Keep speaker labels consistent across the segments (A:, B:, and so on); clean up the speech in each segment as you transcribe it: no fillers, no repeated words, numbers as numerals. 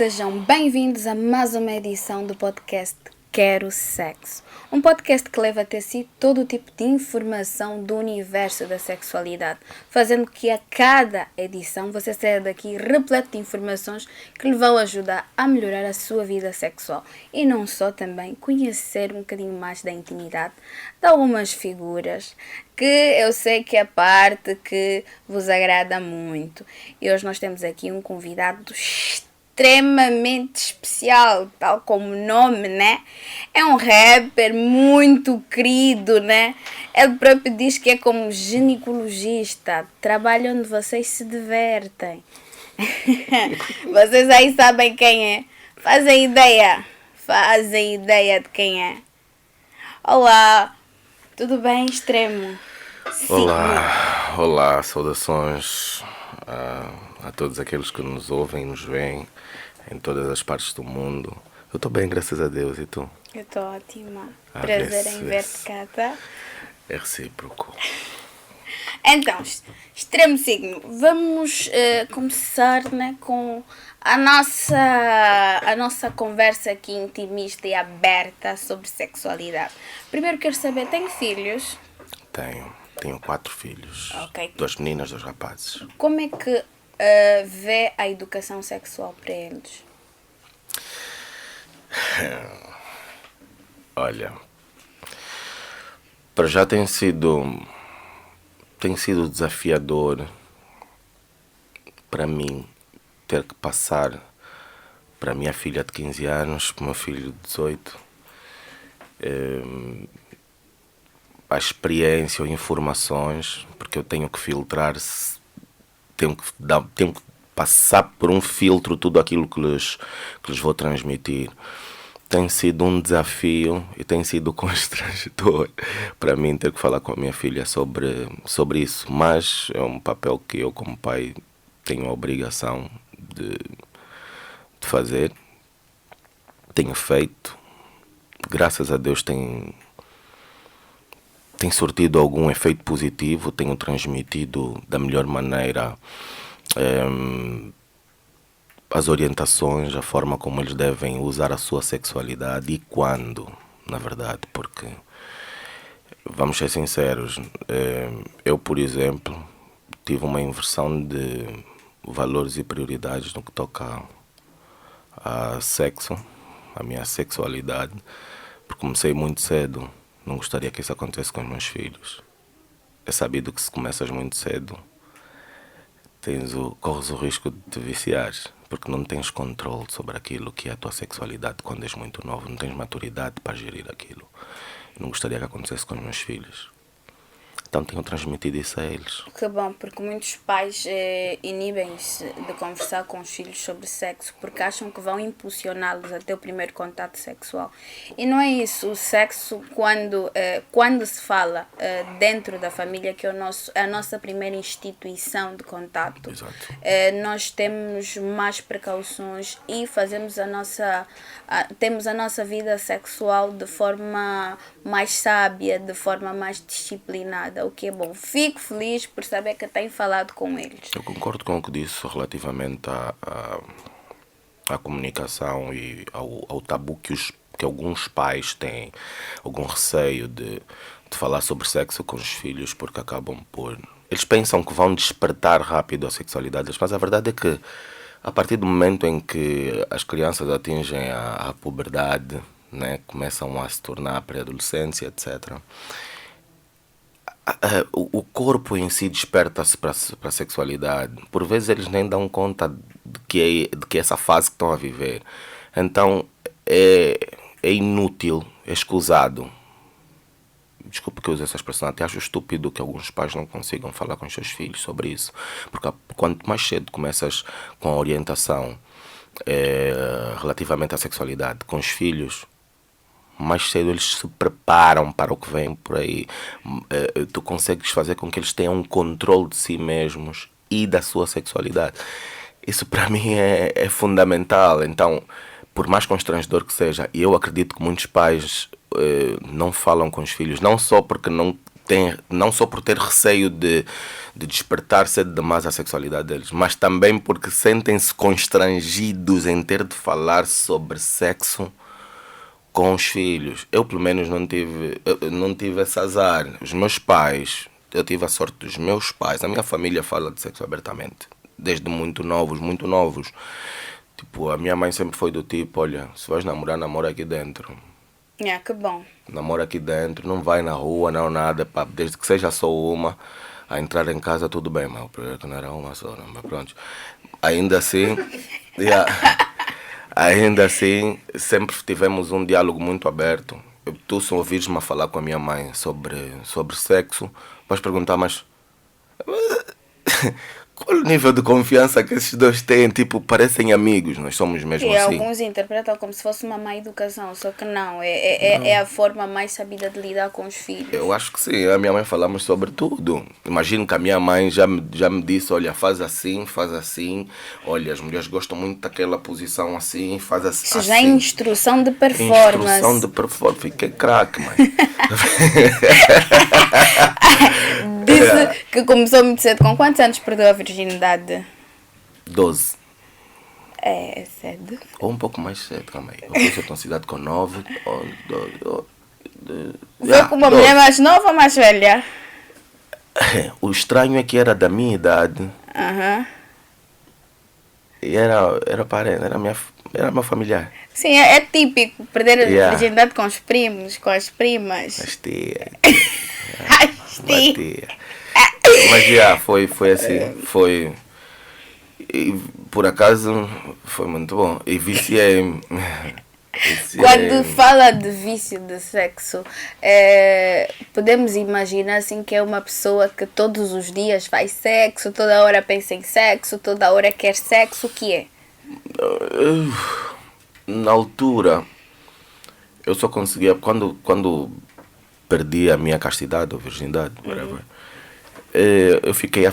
A: sejam bem-vindos a mais uma edição do podcast Quero Sexo. Um podcast que leva até si todo o tipo de informação do universo da sexualidade, fazendo que a cada edição você saia daqui repleto de informações que lhe vão ajudar a melhorar a sua vida sexual e não só, também conhecer um bocadinho mais da intimidade de algumas figuras que eu sei que é a parte que vos agrada muito. E hoje nós temos aqui um convidado extremamente especial, tal como o nome, né? É um rapper muito querido, né? Ele próprio diz que é como ginecologista, trabalho onde vocês se divertem. Vocês aí sabem quem é? Fazem ideia de quem é? Olá, tudo bem, Extremo?
B: Olá, saudações a todos aqueles que nos ouvem e nos veem em todas as partes do mundo. Eu estou bem, graças a Deus, e tu?
A: Eu estou ótima. Prazer em ver-te cá, tá?
B: É recíproco.
A: Então, Extremo Signo, vamos começar, né, com a nossa conversa aqui intimista e aberta sobre sexualidade. Primeiro quero saber, tem filhos?
B: Tenho 4 filhos.
A: Ok.
B: 2 meninas, 2 rapazes.
A: Como é que vê a educação sexual para eles?
B: Olha, para já tem sido desafiador para mim ter que passar para a minha filha de 15 anos, para o meu filho de 18, a experiência ou informações, porque eu tenho que filtrar, tenho que passar por um filtro tudo aquilo que lhes vou transmitir. Tem sido um desafio e tem sido constrangedor para mim ter que falar com a minha filha sobre isso, mas é um papel que eu, como pai, tenho a obrigação de fazer. Tenho feito, graças a Deus tem surtido algum efeito positivo, tenho transmitido da melhor maneira as orientações, a forma como eles devem usar a sua sexualidade e quando, na verdade, porque, vamos ser sinceros, eu, por exemplo, tive uma inversão de valores e prioridades no que toca a sexo, a minha sexualidade, porque comecei muito cedo. Não gostaria que isso acontecesse com os meus filhos. É sabido que se começas muito cedo, corres o risco de te viciares, porque não tens controle sobre aquilo que é a tua sexualidade quando és muito novo, não tens maturidade para gerir aquilo. Eu não gostaria que acontecesse com os meus filhos. Então tenho transmitido isso a eles.
A: Que bom, porque muitos pais inibem-se de conversar com os filhos sobre sexo porque acham que vão impulsioná-los até o primeiro contato sexual. E não é isso. O sexo, quando se fala dentro da família, que é a nossa primeira instituição de contato, nós temos mais precauções e temos a nossa vida sexual de forma mais sábia, de forma mais disciplinada, o que é bom. Fico feliz por saber que tenho falado com eles.
B: Eu concordo com o que disse relativamente à comunicação e ao tabu que alguns pais têm, algum receio de falar sobre sexo com os filhos, porque acabam por... Eles pensam que vão despertar rápido a sexualidade deles, mas a verdade é que a partir do momento em que as crianças atingem a puberdade, né, começam a se tornar pré-adolescência, etc., o corpo em si desperta-se para a sexualidade. Por vezes eles nem dão conta de que essa fase que estão a viver. Então é inútil, é escusado. Desculpe que eu use essa expressão, até acho estúpido que alguns pais não consigam falar com os seus filhos sobre isso. Porque quanto mais cedo começas com a orientação relativamente à sexualidade com os filhos, mais cedo eles se preparam para o que vem por aí. Tu consegues fazer com que eles tenham um controle de si mesmos e da sua sexualidade. Isso para mim é fundamental. Então, por mais constrangedor que seja, e eu acredito que muitos pais não falam com os filhos, não só porque não têm, não só por ter receio de despertar cedo demais a sexualidade deles, mas também porque sentem-se constrangidos em ter de falar sobre sexo com os filhos. Eu, pelo menos, não tive esse azar. Os meus pais, eu tive a sorte dos meus pais. A minha família fala de sexo abertamente, desde muito novos, muito novos. Tipo, a minha mãe sempre foi do tipo, olha, se vais namorar, namora aqui dentro.
A: Que bom.
B: Namora aqui dentro, não vai na rua, não nada, pá, desde que seja só uma, a entrar em casa tudo bem, mas o primeiro que não era uma só, não, mas pronto. Ainda assim, ainda assim, sempre tivemos um diálogo muito aberto. Tu, se ouvires-me a falar com a minha mãe sobre sexo, vais perguntar, mas qual o nível de confiança que esses dois têm? Tipo, parecem amigos, nós somos mesmo
A: E
B: assim.
A: alguns interpretam como se fosse uma má educação, só que não, é a forma mais sabida de lidar com os filhos.
B: Eu acho que sim, a minha mãe falamos sobre tudo. Imagino que a minha mãe já me disse, olha, faz assim, olha, as mulheres gostam muito daquela posição assim, faz assim.
A: Isso já é instrução de performance.
B: Instrução de performance, fiquei craque, mãe.
A: Disse que começou muito cedo. Com quantos anos perdeu a virginidade?
B: 12.
A: É cedo.
B: Ou um pouco mais cedo, calma aí. Eu conheci a cidade com 9.
A: Foi com uma mulher mais nova ou mais velha?
B: O estranho é que era da minha idade. E era parente, era meu familiar.
A: Sim, é típico perder a virgindade com os primos, com as primas.
B: As tia.
A: As tia.
B: Mas foi assim, foi. E por acaso foi muito bom. E viciei-me.
A: Quando fala de vício de sexo, podemos imaginar assim que é uma pessoa que todos os dias faz sexo, toda hora pensa em sexo, toda hora quer sexo, o que é?
B: Na altura, eu só conseguia, quando perdi a minha castidade ou virgindade, whatever, eu fiquei,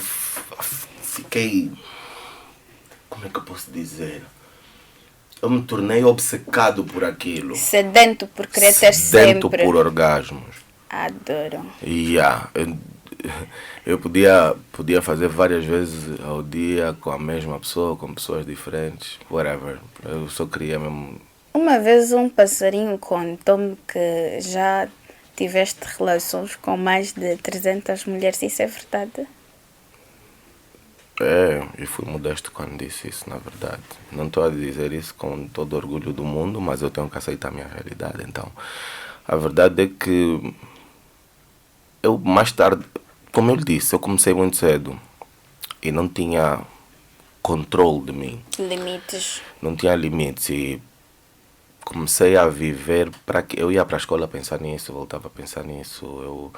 B: como é que eu posso dizer? Eu me tornei obcecado por aquilo.
A: Sedento por querer ter sempre.
B: Sedento por orgasmos.
A: Adoro.
B: Eu podia fazer várias vezes ao dia com a mesma pessoa, com pessoas diferentes, whatever. Eu só queria mesmo.
A: Uma vez um passarinho contou-me que já tiveste relações com mais de 300 mulheres. Isso é verdade?
B: E fui modesto quando disse isso, na verdade. Não estou a dizer isso com todo o orgulho do mundo, mas eu tenho que aceitar a minha realidade. Então, a verdade é que eu mais tarde, como eu lhe disse, eu comecei muito cedo e não tinha controle de mim.
A: Limites.
B: Não tinha limites e comecei a viver para que eu ia para a escola a pensar nisso, voltava a pensar nisso.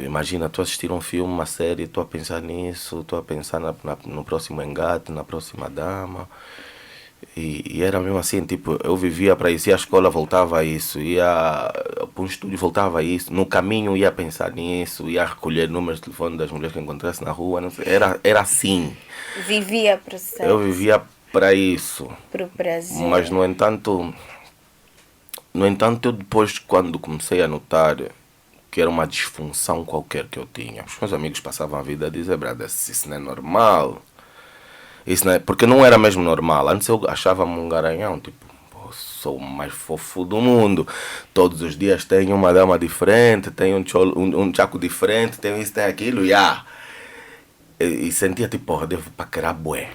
B: Imagina, tu assistir um filme, uma série, tu a pensar nisso, tu a pensar no próximo engate, na próxima dama. E era mesmo assim, tipo, eu vivia para isso, ia à escola, voltava a isso, ia para um estúdio, voltava a isso, no caminho ia pensar nisso, ia recolher números de telefone das mulheres que encontrasse na rua, não sei, era assim.
A: Vivia para o sexo.
B: Eu vivia para isso.
A: Para o prazer.
B: Mas, no entanto, eu depois, quando comecei a notar que era uma disfunção qualquer que eu tinha, os meus amigos passavam a vida a dizer, brother, isso não é normal. Isso não é, porque não era mesmo normal. Antes eu achava-me um garanhão, tipo, sou o mais fofo do mundo. Todos os dias tenho uma dama diferente, tenho um chaco diferente, tenho isso, tenho aquilo, E sentia tipo, devo paquerar bué.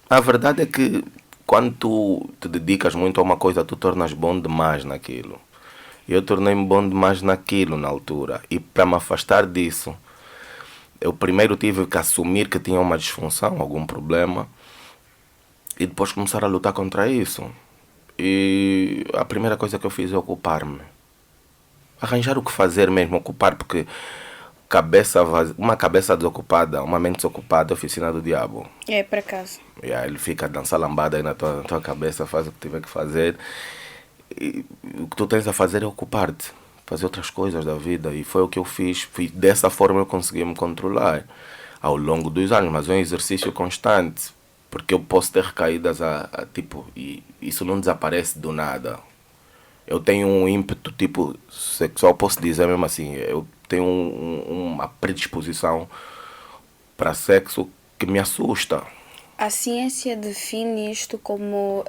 B: A verdade é que quando tu te dedicas muito a uma coisa, tu tornas bom demais naquilo. E eu tornei-me bom demais naquilo na altura. E para me afastar disso, eu primeiro tive que assumir que tinha uma disfunção, algum problema, e depois começar a lutar contra isso. E a primeira coisa que eu fiz é ocupar-me. Arranjar o que fazer mesmo, ocupar, porque uma cabeça desocupada, uma mente desocupada é a oficina do diabo.
A: É, por acaso.
B: Ele fica a dançar lambada aí na tua cabeça, faz o que tiver que fazer. E o que tu tens a fazer é ocupar-te, fazer outras coisas da vida, e foi o que eu fiz. Dessa forma eu consegui me controlar ao longo dos anos, mas é um exercício constante, porque eu posso ter recaídas tipo, e isso não desaparece do nada. Eu tenho um ímpeto tipo sexual, posso dizer mesmo assim, eu tenho uma predisposição para sexo que me assusta.
A: A ciência define isto como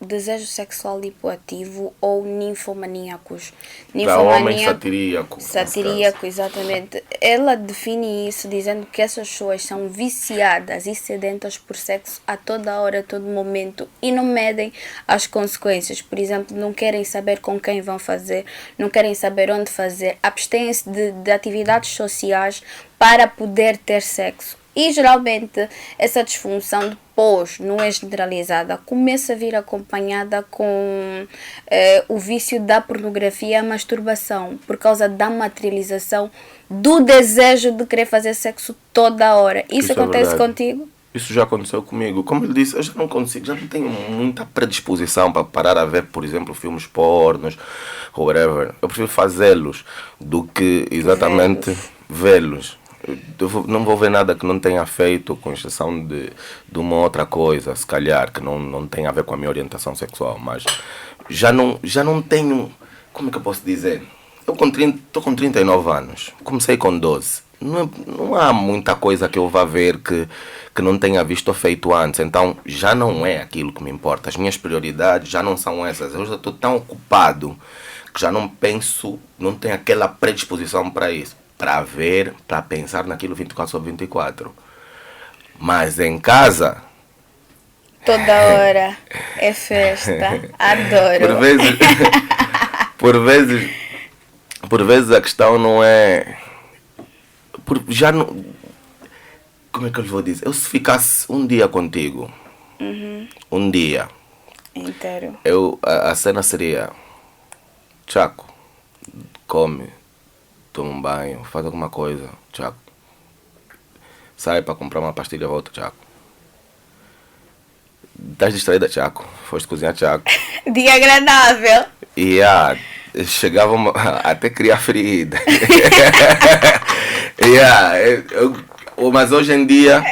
A: desejo sexual hipoativo ou ninfomaníacos.
B: Para homem satiríaco.
A: Satírico, exatamente. Ela define isso dizendo que essas pessoas são viciadas e sedentas por sexo a toda hora, a todo momento e não medem as consequências. Por exemplo, não querem saber com quem vão fazer, não querem saber onde fazer, abstêm-se de atividades sociais para poder ter sexo. E geralmente essa disfunção depois não é generalizada, começa a vir acompanhada com o vício da pornografia e a masturbação, por causa da materialização do desejo de querer fazer sexo toda a hora. Isso acontece contigo?
B: Isso já aconteceu comigo. Como ele disse, eu já não consigo, já não tenho muita predisposição para parar a ver, por exemplo, filmes pornos ou whatever. Eu prefiro fazê-los do que exatamente vê-los. Não vou ver nada que não tenha feito, com exceção de uma outra coisa, se calhar, que não tem a ver com a minha orientação sexual, mas já não tenho, como é que eu posso dizer? Eu estou com 39 anos, comecei com 12. Não há muita coisa que eu vá ver que não tenha visto ou feito antes, então já não é aquilo que me importa. As minhas prioridades já não são essas, eu já estou tão ocupado que já não penso, não tenho aquela predisposição para isso. Para ver, para pensar naquilo 24 sobre 24. Mas em casa...
A: Toda hora é festa. Adoro.
B: Por vezes a questão não é... já não... Como é que eu lhe vou dizer? Eu se ficasse um dia contigo, um dia...
A: Inteiro.
B: A cena seria... Chaco, come... Toma um banho, faz alguma coisa, Tiago. Sai para comprar uma pastilha, volta, Tiago. Estás distraída, Tiago. Foste cozinhar, Tiago.
A: Dia agradável.
B: E chegava até criar ferida. Mas hoje em dia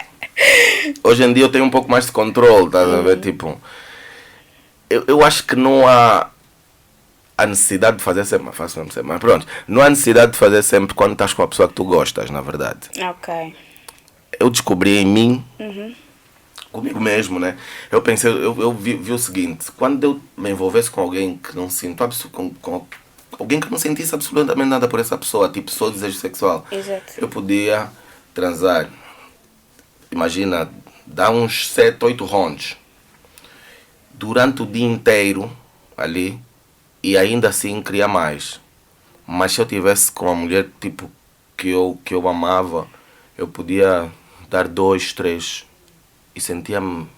B: eu tenho um pouco mais de controle, tá a ver? Tipo, eu acho que não há a necessidade de fazer sempre, mas pronto, não há necessidade de fazer sempre quando estás com a pessoa que tu gostas, na verdade.
A: Ok.
B: Eu descobri em mim, comigo mesmo, né? Eu pensei, eu vi o seguinte, quando eu me envolvesse com alguém que não sinto, com alguém que não sentisse absolutamente nada por essa pessoa, tipo só desejo sexual,
A: exato,
B: eu podia transar, imagina, dar uns 7, 8 rounds durante o dia inteiro ali, e ainda assim queria mais. Mas se eu tivesse com uma mulher tipo que eu amava, eu podia dar 2, 3 e sentia-me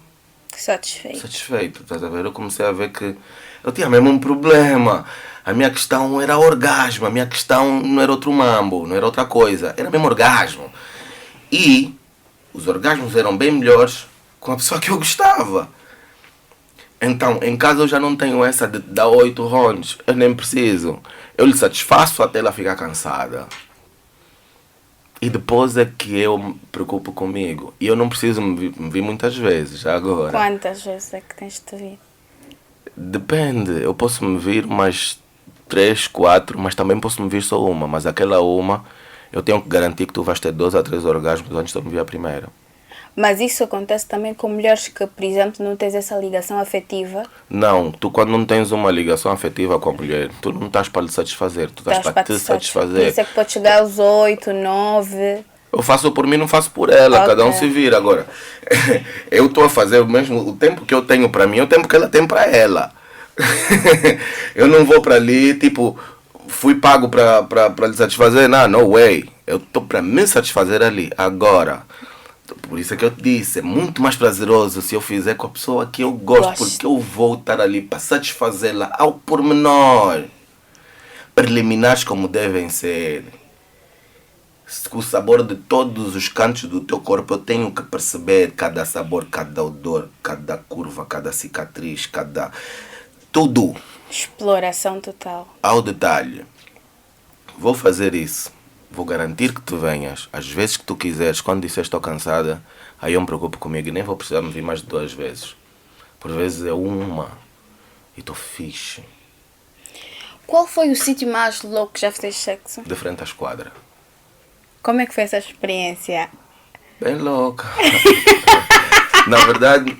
B: satisfeito, estás a ver? Eu comecei a ver que eu tinha mesmo um problema. A minha questão era orgasmo, a minha questão não era outro mambo, não era outra coisa, era mesmo orgasmo. E os orgasmos eram bem melhores com a pessoa que eu gostava. Então, em casa eu já não tenho essa de dar 8 rounds. Eu nem preciso. Eu lhe satisfaço até ela ficar cansada. E depois é que eu me preocupo comigo. E eu não preciso me vir muitas vezes, agora.
A: Quantas vezes é que tens de te vir?
B: Depende. Eu posso me vir umas 3, 4, mas também posso me vir só uma. Mas aquela uma, eu tenho que garantir que tu vais ter 2 a 3 orgasmos antes de eu me vir a primeira.
A: Mas isso acontece também com mulheres que, por exemplo, não tens essa ligação afetiva?
B: Não, tu quando não tens uma ligação afetiva com a mulher, tu não estás para lhe satisfazer, tu estás para te satisfazer.
A: Por isso é que pode chegar aos 8, 9...
B: Eu faço por mim, não faço por ela, okay. Cada um se vira. Agora, eu estou a fazer o mesmo, o tempo que eu tenho para mim, é o tempo que ela tem para ela. Eu não vou para ali, tipo, fui pago para lhe satisfazer, não, no way. Eu estou para me satisfazer ali, agora... Por isso é que eu te disse, é muito mais prazeroso se eu fizer com a pessoa que eu gosto. Porque eu vou estar ali para satisfazê-la ao pormenor. Preliminares como devem ser. Com o sabor de todos os cantos do teu corpo, eu tenho que perceber cada sabor, cada odor, cada curva, cada cicatriz, cada... tudo.
A: Exploração total.
B: Ao detalhe. Vou fazer isso. Vou garantir que tu venhas, às vezes que tu quiseres, quando disseres estou cansada, aí eu me preocupo comigo e nem vou precisar me vir mais de 2 vezes. Por vezes é uma e estou fixe.
A: Qual foi o sítio mais louco que já fizeste sexo?
B: De frente à esquadra.
A: Como é que foi essa experiência?
B: Bem louca. Na verdade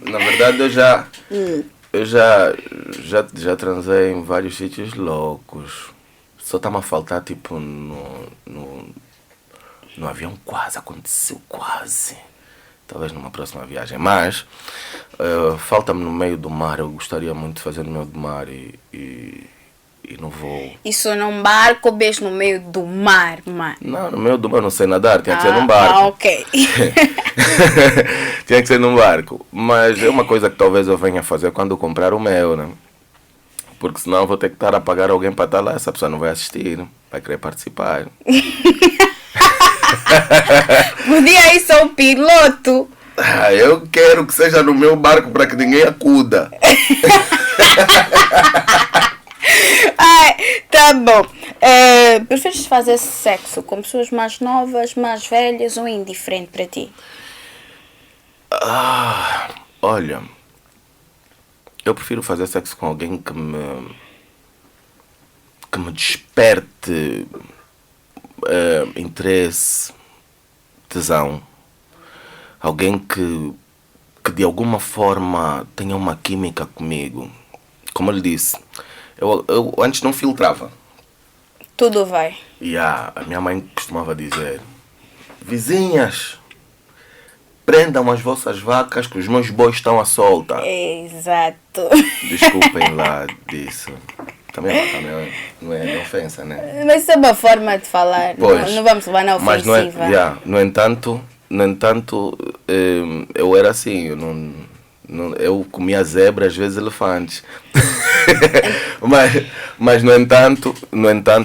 B: eu já transei em vários sítios loucos. Só está-me a faltar tipo no avião, quase aconteceu, quase. Talvez numa próxima viagem. Mas falta-me no meio do mar. Eu gostaria muito de fazer no meio do mar e não vou.
A: Isso num barco ou beijo no meio do mar, mano?
B: Não, no meio do mar eu não sei nadar, tinha que ser num barco.
A: Ok.
B: Tinha que ser num barco. Mas é uma coisa que talvez eu venha fazer quando eu comprar o meu, né? Porque senão eu vou ter que estar a pagar alguém para estar lá. Essa pessoa não vai assistir, vai querer participar.
A: Podia ir só o piloto.
B: Eu quero que seja no meu barco para que ninguém acuda.
A: Ai, tá bom. Preferes fazer sexo com pessoas mais novas, mais velhas ou indiferente para ti?
B: Olha, eu prefiro fazer sexo com alguém que me desperte interesse, tesão. Alguém que de alguma forma tenha uma química comigo. Como ele disse, eu antes não filtrava.
A: Tudo vai.
B: E a minha mãe costumava dizer: vizinhas, prendam as vossas vacas que os meus bois estão à solta.
A: Exato.
B: Desculpem lá disso. Também não é ofensa, né?
A: Mas isso é uma forma de falar.
B: Pois,
A: não vamos levar na
B: mas
A: ofensiva.
B: no entanto, eu era assim, eu comia zebra, às vezes elefantes. mas no entanto,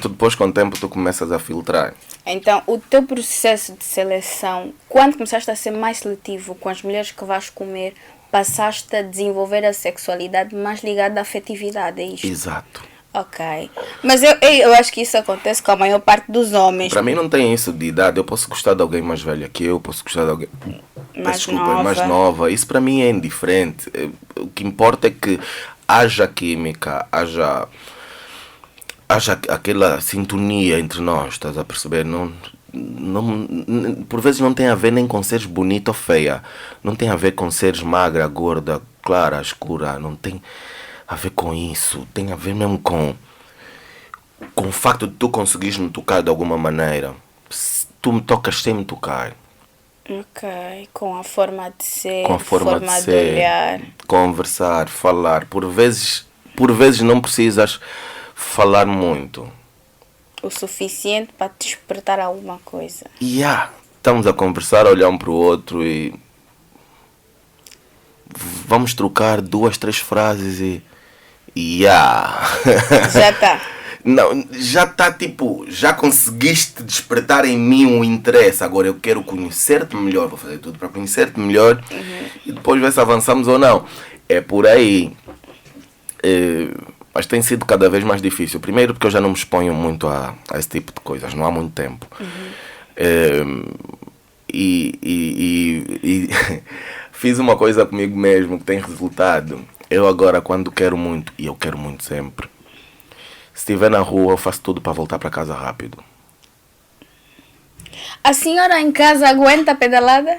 B: depois com o tempo tu começas a filtrar.
A: Então, o teu processo de seleção, quando começaste a ser mais seletivo com as mulheres que vais comer, passaste a desenvolver a sexualidade mais ligada à afetividade, é isto?
B: Exato.
A: Ok. Mas eu acho que isso acontece com a maior parte dos homens.
B: Para mim não tem isso de idade. Eu posso gostar de alguém mais velha que eu, posso gostar de alguém mais nova. Isso para mim é indiferente. O que importa é que haja química, haja aquela sintonia entre nós, estás a perceber? Por vezes não tem a ver nem com seres bonita ou feia. Não tem a ver com seres magra, gorda, clara, escura. Não tem a ver com isso. Tem a ver mesmo com o facto de tu conseguires me tocar de alguma maneira. Tu me tocas sem me tocar.
A: Ok. Com a forma de ser,
B: Com a forma de ser,
A: olhar.
B: conversar, falar. Por vezes não precisas falar muito.
A: O suficiente para te despertar alguma coisa.
B: Estamos a conversar, a olhar um para o outro e vamos trocar 2, 3 frases e
A: Já está.
B: Não, já está tipo, já conseguiste despertar em mim um interesse. Agora eu quero conhecer-te melhor, vou fazer tudo para conhecer-te melhor e depois ver se avançamos ou não. É por aí. Mas tem sido cada vez mais difícil. Primeiro porque eu já não me exponho muito a esse tipo de coisas, não há muito tempo. E fiz uma coisa comigo mesmo que tem resultado. Eu agora, quando quero muito, e eu quero muito sempre, se estiver na rua eu faço tudo para voltar para casa rápido.
A: A senhora em casa aguenta a pedalada?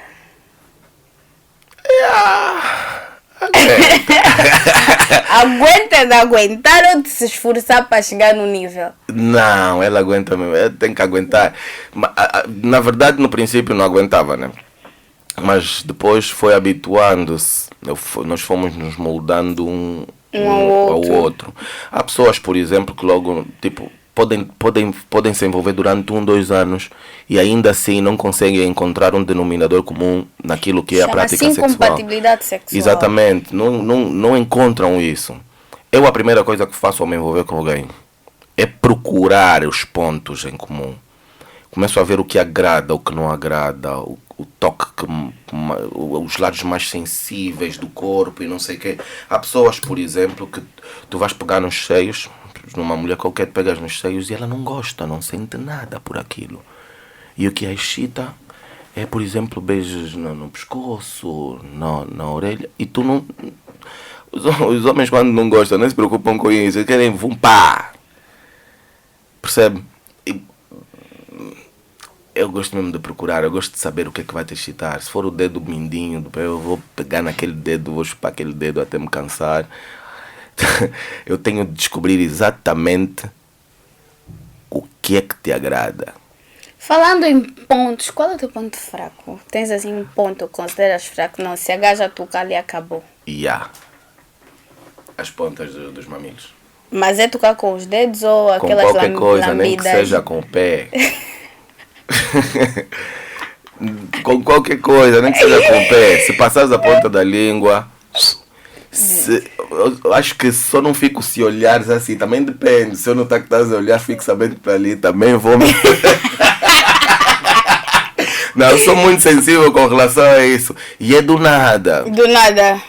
A: Aguenta de aguentar ou de se esforçar para chegar no nível?
B: Não, ela aguenta mesmo, ela tem que aguentar. Na verdade, no princípio não aguentava, né? Mas depois foi habituando-se. Nós fomos nos moldando um ao outro. Há pessoas, por exemplo, que logo tipo, podem se envolver durante 1, 2 anos e ainda assim não conseguem encontrar um denominador comum naquilo que é a prática sexual.
A: Incompatibilidade sexual.
B: Exatamente. Não encontram isso. Eu, a primeira coisa que faço ao me envolver com alguém é procurar os pontos em comum. Começo a ver o que agrada, o que não agrada, o toque, os lados mais sensíveis do corpo e não sei o quê. Há pessoas, por exemplo, que tu vais pegar nos seios, numa mulher qualquer, pegas nos seios e ela não gosta, não sente nada por aquilo. E o que a excita é, por exemplo, beijos no pescoço, na orelha, e tu não... Os homens, quando não gostam, não se preocupam com isso, eles querem pá! percebe? Eu gosto mesmo de procurar, eu gosto de saber o que é que vai te excitar. Se for o dedo mindinho do pé, eu vou pegar naquele dedo, vou chupar aquele dedo até me cansar. Eu tenho de descobrir exatamente o que é que te agrada.
A: Falando em pontos, qual é o teu ponto fraco? Tens assim um ponto que consideras fraco? Não, se a gaja tocar ali, acabou.
B: As pontas dos mamilos.
A: Mas é tocar com os dedos ou
B: Com
A: aquelas
B: qualquer coisa,
A: lambidas?
B: nem que seja com o pé. Com qualquer coisa, nem que seja com o pé. Se passares a ponta da língua... eu acho que só não fico se olhares assim. Também depende. Se eu não que estás a olhar, fico sabendo para ali. Também vou me... Não, eu sou muito sensível com relação a isso. E é do nada.
A: Do nada.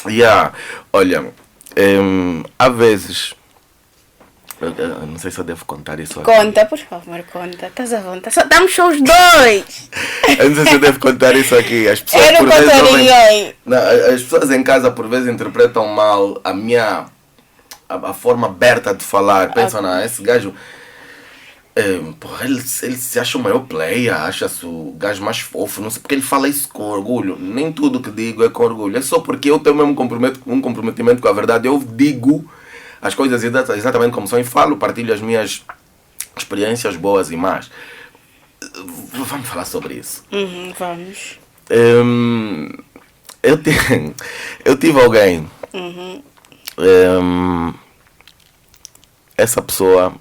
B: Olha, há vezes... Eu não sei se eu devo contar isso aqui.
A: Conta, por favor, conta. Estás à vontade. Só estamos só os dois.
B: Eu não sei se eu devo contar isso aqui. As pessoas,
A: eu não conto a ninguém.
B: As pessoas em casa por vezes interpretam mal a forma aberta de falar. Pensam, esse gajo... porra, ele se acha o maior player, acha-se o gajo mais fofo, não sei porque ele fala isso com orgulho. Nem tudo que digo é com orgulho. É só porque eu tenho mesmo um comprometimento com a verdade. Eu digo as coisas exatamente como são e falo, partilho as minhas experiências boas e más. Vamos falar sobre isso.
A: Vamos.
B: Eu tive alguém. Essa pessoa,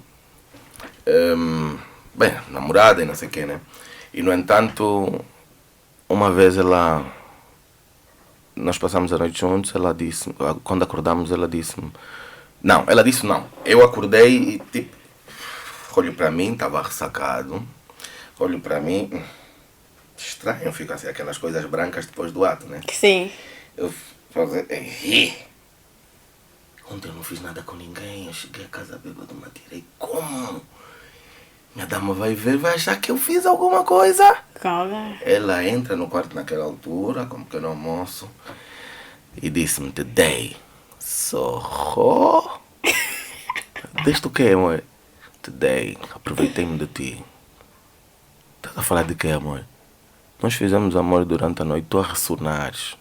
B: bem, namorada e não sei o que, né? E no entanto, uma vez nós passamos a noite juntos, ela disse, quando acordamos, ela disse-me. Não, ela disse não. Eu acordei e tipo, olho para mim, estava ressacado. Olho para mim, estranho, fico assim, aquelas coisas brancas depois do ato, né?
A: Sim.
B: Eu falei, ontem eu não fiz nada com ninguém, eu cheguei a casa bêbado, me atirei. Como? Minha dama vai ver, vai achar que eu fiz alguma coisa.
A: Calma.
B: Ela entra no quarto naquela altura, com um pequeno almoço, e disse-me, today, sorro. Deste o quê, amor? Today, aproveitei-me de ti. Estás a falar de quê, amor? Nós fizemos amor durante a noite, tu a ressonares.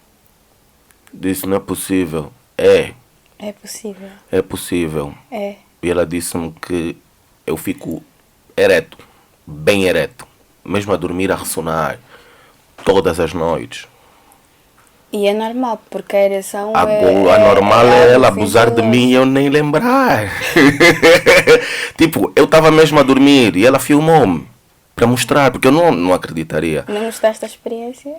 B: Disse, não é possível. É possível. É possível.
A: É.
B: E ela disse-me que eu fico ereto, bem ereto, mesmo a dormir a ressonar, todas as noites.
A: E é normal, porque a ereção
B: a normal é ela abusar de mim e eu nem lembrar. Tipo, eu estava mesmo a dormir e ela filmou-me para mostrar, porque eu não acreditaria.
A: Não gostaste da experiência?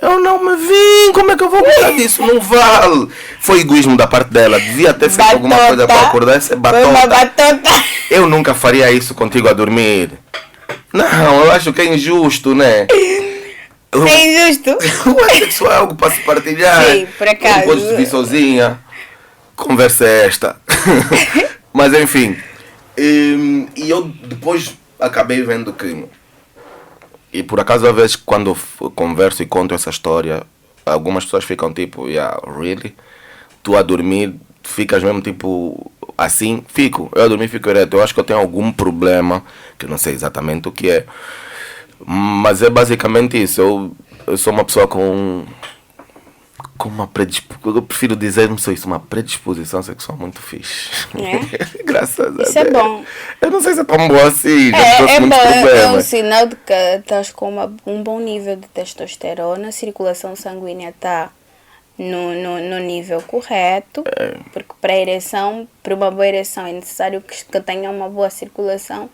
B: Eu não me vi, como é que eu vou gostar disso? Não vale. Foi egoísmo da parte dela, devia ter feito alguma coisa para acordar. Essa é batota.
A: Foi uma batota.
B: Eu nunca faria isso contigo a dormir. Não, eu acho que é injusto, né?
A: É injusto.
B: O sexo é algo para se partilhar.
A: Sim, por acaso.
B: Não podes vir sozinha. Conversa é esta. Mas enfim. E eu depois acabei vendo que... E por acaso, às vezes, quando eu converso e conto essa história, algumas pessoas ficam tipo, really? Tu a dormir, ficas mesmo tipo assim? Fico. Eu a dormir fico ereto. Eu acho que eu tenho algum problema, que eu não sei exatamente o que é. Mas é basicamente isso. Eu sou uma pessoa com uma predisposição. Eu prefiro dizer-me só isso, uma predisposição sexual muito fixe.
A: É?
B: Graças a Deus.
A: Isso é bom.
B: Eu não sei se é tão bom assim.
A: É bom, é um sinal de que estás com um bom nível de testosterona, a circulação sanguínea está no nível correto, porque para uma boa ereção é necessário que tenha uma boa circulação,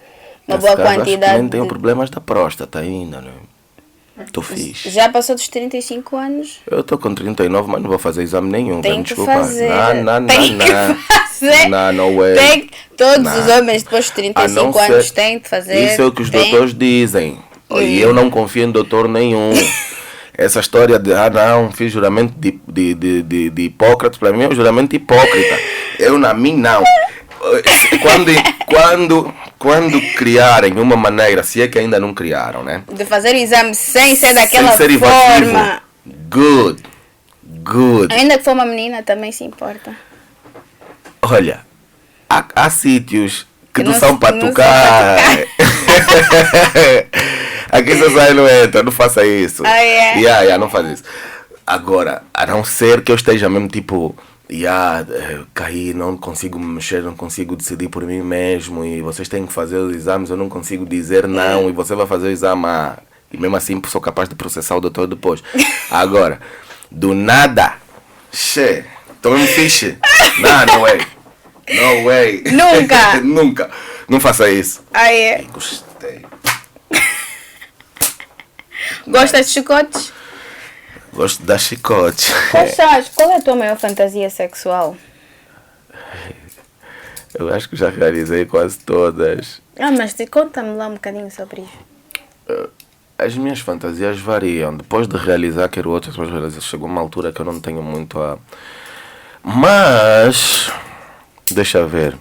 A: uma boa quantidade.
B: Acho que nem tenho problemas da próstata ainda, né? Estou fixe.
A: Já passou dos 35 anos?
B: Eu estou com 39, mas não vou fazer exame nenhum.
A: Tem que fazer. Todos os homens depois de 35 anos têm de fazer.
B: Isso é o que os doutores dizem. E eu não confio em doutor nenhum. Essa história de, não, fiz juramento de Hipócrates, para mim é um juramento de hipócrita. Eu, na mim, não. Quando criarem uma maneira, se é que ainda não criaram, né?
A: De fazer o exame sem ser daquela
B: sem ser
A: forma.
B: Good.
A: Ainda que for uma menina, também se importa.
B: Olha, há sítios Que não são para tocar. Aqui só sai não entra, não faça isso. Não faz isso. Agora, a não ser que eu esteja mesmo tipo, caí, não consigo me mexer, não consigo decidir por mim mesmo, e vocês têm que fazer os exames, eu não consigo dizer não, e você vai fazer o exame, e mesmo assim sou capaz de processar o doutor depois. Agora, do nada, tome fixe. No way. No way.
A: Nunca.
B: Nunca. Não faça isso. Gostei.
A: Gosta de chicotes?
B: Gosto da chicote.
A: Qual é a tua maior fantasia sexual?
B: Eu acho que já realizei quase todas.
A: Mas conta-me lá um bocadinho sobre isso.
B: As minhas fantasias variam. Depois de realizar, quero outras, chegou uma altura que eu não tenho muito a... Mas... Deixa eu ver.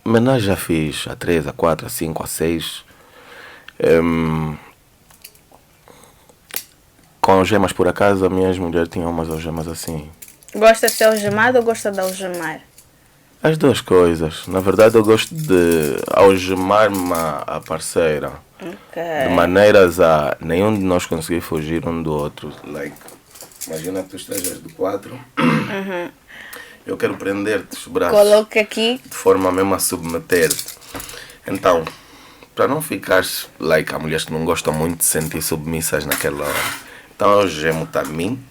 B: Homenagem já fiz a 3, a 4, a 5, a 6. Com algemas, por acaso, a minha mulher tinha umas algemas assim.
A: Gosta de ser algemado ou gosta de algemar?
B: As duas coisas. Na verdade, eu gosto de algemar-me a parceira.
A: Okay.
B: De maneiras a nenhum de nós conseguir fugir um do outro. Like, imagina que tu estejas de 4. Eu quero prender-te os braços.
A: Coloca aqui.
B: De forma mesmo a submeter-te. Então, para não ficares há mulheres que não gostam muito de sentir submissas naquela hora. Então eu algemo-te a mim.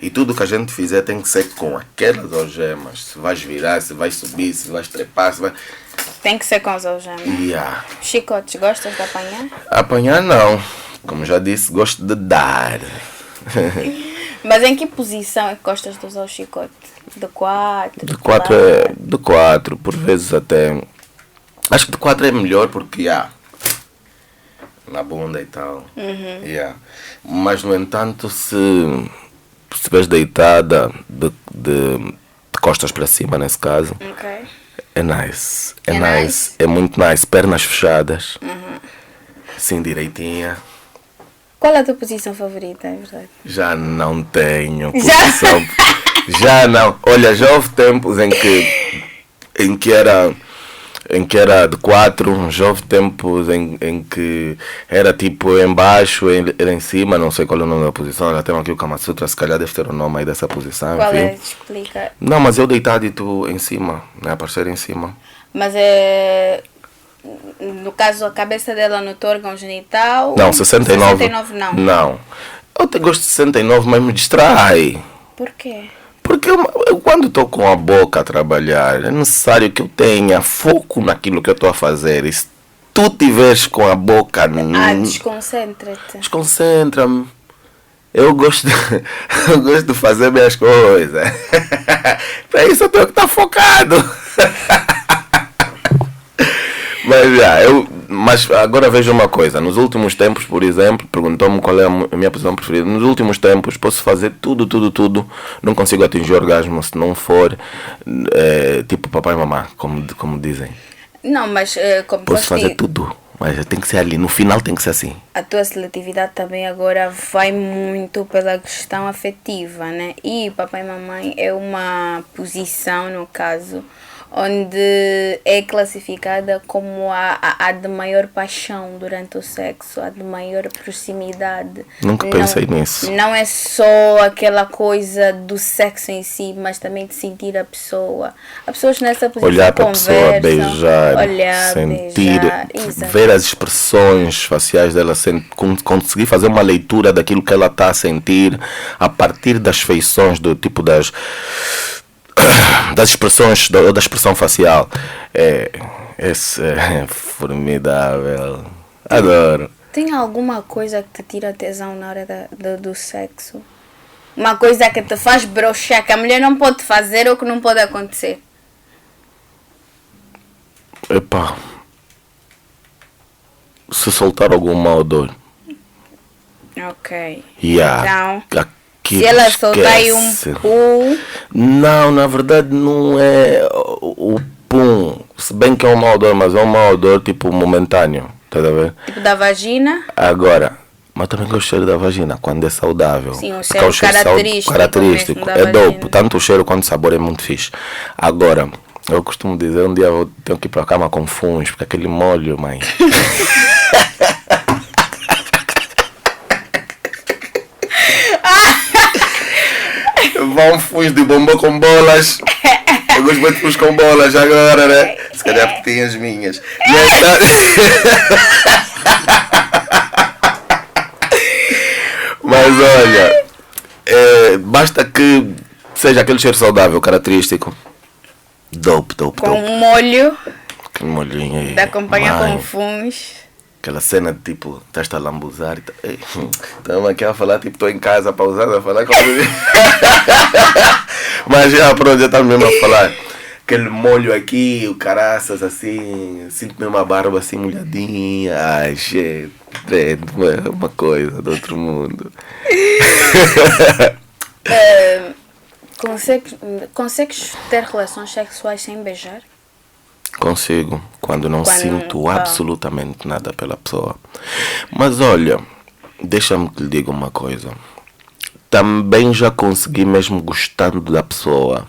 B: E tudo que a gente fizer tem que ser com aquelas algemas. Se vais virar, se vais subir, se vais trepar, se vai...
A: Tem que ser com as algemas. Chicotes, gostas de apanhar?
B: Apanhar não. Como já disse, gosto de dar.
A: Mas em que posição é que gostas de usar o chicote? De 4?
B: De 4, por vezes até... Acho que de 4 é melhor porque, na bunda e tal. Mas, no entanto, se estiveres deitada de costas para cima, nesse caso, é nice. É nice. É muito nice. Pernas fechadas. Assim, direitinha.
A: Qual é a tua posição favorita, é verdade?
B: Já não tenho posição. Já não. Olha, já houve tempos em que era de 4, já houve tempos em que era tipo embaixo, era em cima, não sei qual é o nome da posição, já tem aqui o Kama Sutra, se calhar deve ter o nome aí dessa posição.
A: Qual
B: enfim.
A: é? Explica.
B: Não, mas eu deitado e tu em cima, né? A parceira em cima.
A: Mas é... No caso, a cabeça dela no teu órgão genital?
B: Não, 69.
A: 69 não.
B: Não. Eu te gosto de 69, mas me distrai.
A: Por quê?
B: Porque eu quando estou com a boca a trabalhar, é necessário que eu tenha foco naquilo que eu estou a fazer. E se tu tiveres com a boca...
A: Desconcentra-te.
B: Desconcentra-me. Eu gosto de fazer minhas coisas. Para isso eu tenho que estar focado. Mas agora veja uma coisa. Nos últimos tempos, por exemplo, perguntou-me qual é a minha posição preferida. Nos últimos tempos posso fazer tudo. Não consigo atingir o orgasmo se não for tipo papai e mamãe, como dizem.
A: Não, mas como
B: posso fazer tudo, mas tem que ser ali. No final tem que ser assim.
A: A tua seletividade também agora vai muito pela questão afetiva, né? E papai e mamãe é uma posição, no caso, onde é classificada como a de maior paixão durante o sexo, a de maior proximidade.
B: Nunca pensei nisso.
A: Não é só aquela coisa do sexo em si, mas também de sentir a pessoa. As pessoas nessa posição
B: olhar para a pessoa, beijar, sentir, ver as expressões faciais dela, conseguir fazer uma leitura daquilo que ela está a sentir a partir das feições, do tipo das expressões, da expressão facial. Esse é formidável. Adoro.
A: Tem alguma coisa que te tira tesão na hora do sexo? Uma coisa que te faz broxar, que a mulher não pode fazer ou que não pode acontecer?
B: Se soltar algum mau odor.
A: Ok.
B: Então...
A: Se ela soltar aí um pum...
B: Não, na verdade não é o pum. Se bem que é um mau odor, mas é um mau odor tipo momentâneo. Tá a ver?
A: Tipo da vagina?
B: Agora, mas também gosto do cheiro da vagina, quando é saudável.
A: Sim, o cheiro característico.
B: É dope. Tanto o cheiro quanto o sabor é muito fixe. Agora, Eu costumo dizer, um dia eu tenho que ir para a cama com funs, porque aquele molho, mãe. Vão funs de bomba com bolas. Eu gosto muito de funs com bolas agora, né? Se calhar tem as minhas. Mas olha, basta que seja aquele cheiro saudável, característico. Dope.
A: Com um molho.
B: Aquele molhinho aí.
A: De acompanhar com funs.
B: Aquela cena de tipo, estás a lambuzar e estamos aqui a falar, tipo, estou em casa pausado a falar com mas já pronto, já estamos mesmo a falar. Aquele molho aqui, o caraças assim, sinto mesmo a barba assim molhadinha. Ai, shit, é uma coisa do outro mundo.
A: Consegues ter relações sexuais sem beijar?
B: Consigo, quando não sinto absolutamente nada pela pessoa. Mas olha, deixa-me que lhe diga uma coisa. Também já consegui mesmo gostando da pessoa.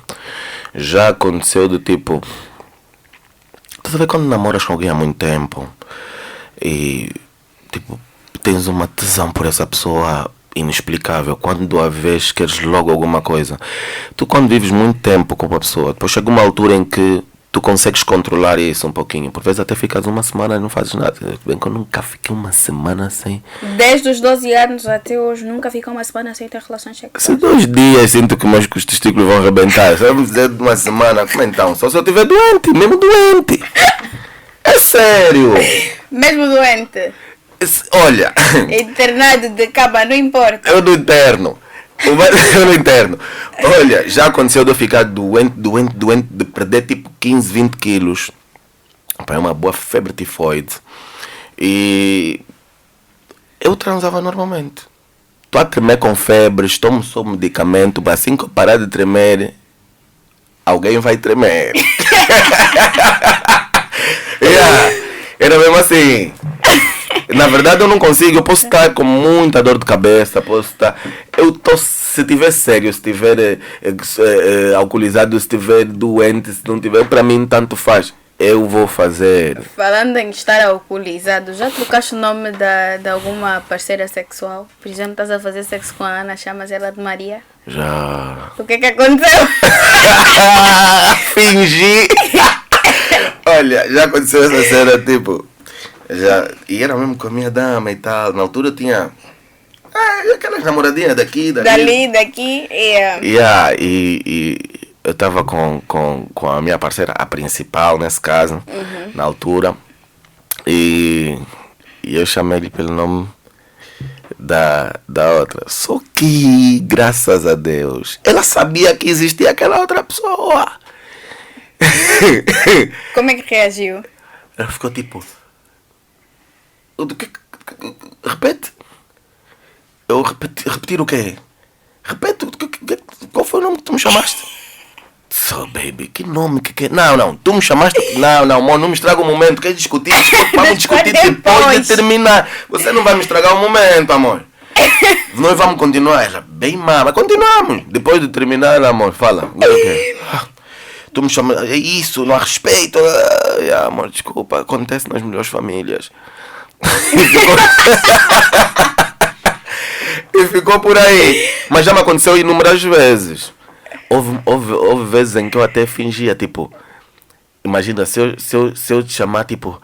B: Já aconteceu do tipo... Estás a ver quando namoras com alguém há muito tempo e tipo, tens uma tesão por essa pessoa inexplicável. Quando a vez queres logo alguma coisa. Tu quando vives muito tempo com uma pessoa, depois chega uma altura em que tu consegues controlar isso um pouquinho. Por vezes até ficas uma semana e não fazes nada. Bem que eu nunca fiquei uma semana sem...
A: Desde os 12 anos até hoje, nunca fiquei uma semana sem ter relações sexuais.
B: Se 2 dias sinto que meus testículos vão arrebentar. Vamos dizer de uma semana, como então? Só se eu estiver doente, mesmo doente. É sério.
A: Mesmo doente?
B: Olha...
A: Internado de cama, não importa.
B: Eu do interno. Eu no interno. Olha, já aconteceu de eu ficar doente, de perder tipo 15, 20 quilos. É uma boa febre tifoide. E eu transava normalmente. Estou a tremer com febres, tomo só medicamento, para assim que eu parar de tremer, alguém vai tremer. Era mesmo assim. Na verdade eu não consigo, eu posso estar com muita dor de cabeça, posso estar... se estiver sério, se estiver alcoolizado, se estiver doente, se não tiver, para mim tanto faz. Eu vou fazer.
A: Falando em estar alcoolizado, já trocaste o nome de alguma parceira sexual? Por exemplo, estás a fazer sexo com a Ana, chamas ela de Maria?
B: Já.
A: O que é que aconteceu?
B: Fingi. Olha, já aconteceu essa cena, tipo... E era mesmo com a minha dama e tal. Na altura eu tinha aquelas namoradinhas daqui.
A: Daqui.
B: E eu estava com a minha parceira, a principal nesse caso, na altura. E eu chamei-lhe pelo nome da outra. Só que, graças a Deus, ela sabia que existia aquela outra pessoa.
A: Como é que reagiu?
B: Ela ficou tipo... Repete. Eu repetir o quê? Repete. Qual foi o nome que tu me chamaste? So, baby, que nome que... Não, tu me chamaste... Não, amor, não me estraga o momento. Queres discutir? Vamos discutir depois de terminar. Você não vai me estragar o momento, amor. Nós vamos continuar. Ela, bem má, mas continuamos. Depois de terminar, amor, fala. Okay. Tu me chamas... É isso, não há respeito. Amor, desculpa. Acontece nas melhores famílias. E ficou por aí. Mas já me aconteceu inúmeras vezes. Houve vezes em que eu até fingia, tipo... Imagina, se eu te chamar, tipo...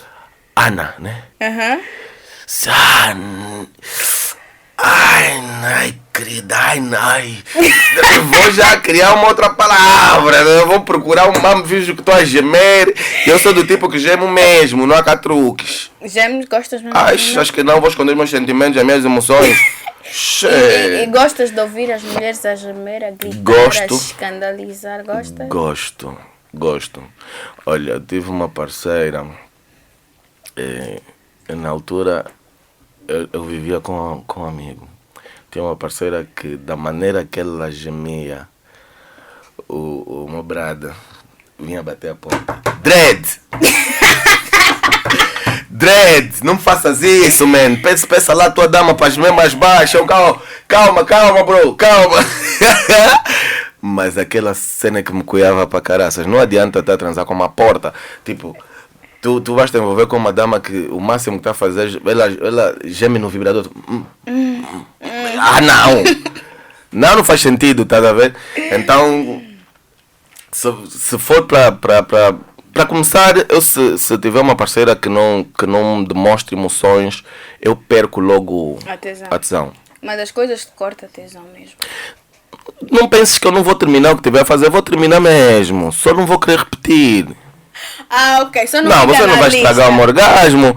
B: Ana, né? Ai, querida, ai. Eu vou já criar uma outra palavra. Eu vou procurar um mamo, vejo que estou a gemer. Eu sou do tipo que gemo mesmo, não há cá truques.
A: Gemes, gostas mesmo?
B: Acho que não, vou esconder meus sentimentos, as minhas emoções.
A: E gostas de ouvir as mulheres a gemer, a gritar, a escandalizar? Gostas?
B: Gosto. Olha, eu tive uma parceira. Na altura, eu vivia com um amigo. Tinha uma parceira que, da maneira que ela gemia, o meu brada vinha bater a porta. Dread, não faças isso, man. Peça lá a tua dama para gemer mais baixo. Calma, bro, calma. Mas aquela cena que me cuidava para caraças. Não adianta estar a transar com uma porta. Tipo, tu vais te envolver com uma dama que o máximo que está a fazer, ela geme no vibrador. Ah, não! Não faz sentido, tá a ver? Então, se for para começar, se tiver uma parceira que não demonstre emoções, eu perco logo a tesão.
A: Uma das coisas que corta a tesão mesmo.
B: Não penses que eu não vou terminar o que tiver a fazer, eu vou terminar mesmo. Só não vou querer repetir.
A: Ok. Só
B: Não, você não vai estragar um orgasmo.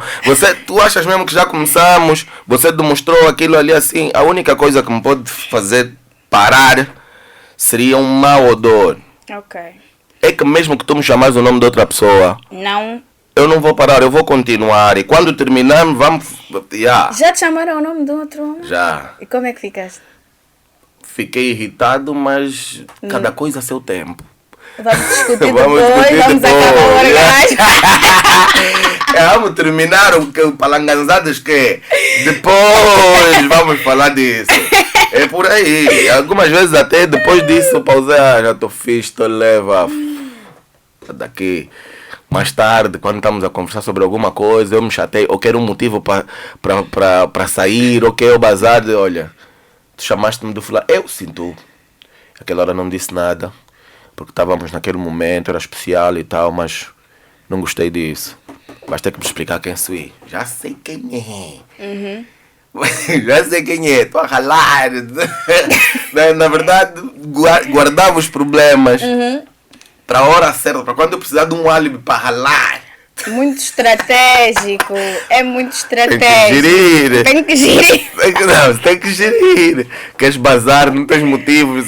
B: Tu achas mesmo que já começamos? Você demonstrou aquilo ali assim. A única coisa que me pode fazer parar seria um mau odor.
A: Ok.
B: É que mesmo que tu me chamares o nome de outra pessoa,
A: não,
B: eu não vou parar, eu vou continuar. E quando terminarmos, vamos...
A: Já te chamaram o nome de outro homem?
B: Já.
A: E como é que ficaste?
B: Fiquei irritado, mas cada coisa a seu tempo.
A: Vamos discutir depois, acabar o orgasmo.
B: Vamos terminar o palanganzados que depois vamos falar disso. É por aí. Algumas vezes até depois disso pausei, já estou fixe, estou leva daqui. Mais tarde, quando estamos a conversar sobre alguma coisa, eu me chatei, ou quero um motivo para sair, ou quero bazar, olha, tu chamaste-me do fulano, eu sinto. Aquela hora não me disse nada, porque estávamos naquele momento, era especial e tal, mas não gostei disso. Vais ter que me explicar quem sou. Já sei quem é. Já sei quem é, estou a ralar. Na verdade, guardava os problemas para a hora certa, para quando eu precisar de um álibi para ralar.
A: Muito estratégico, é muito estratégico.
B: Tem que gerir. Você tem que gerir. Queres bazar, não tens motivos.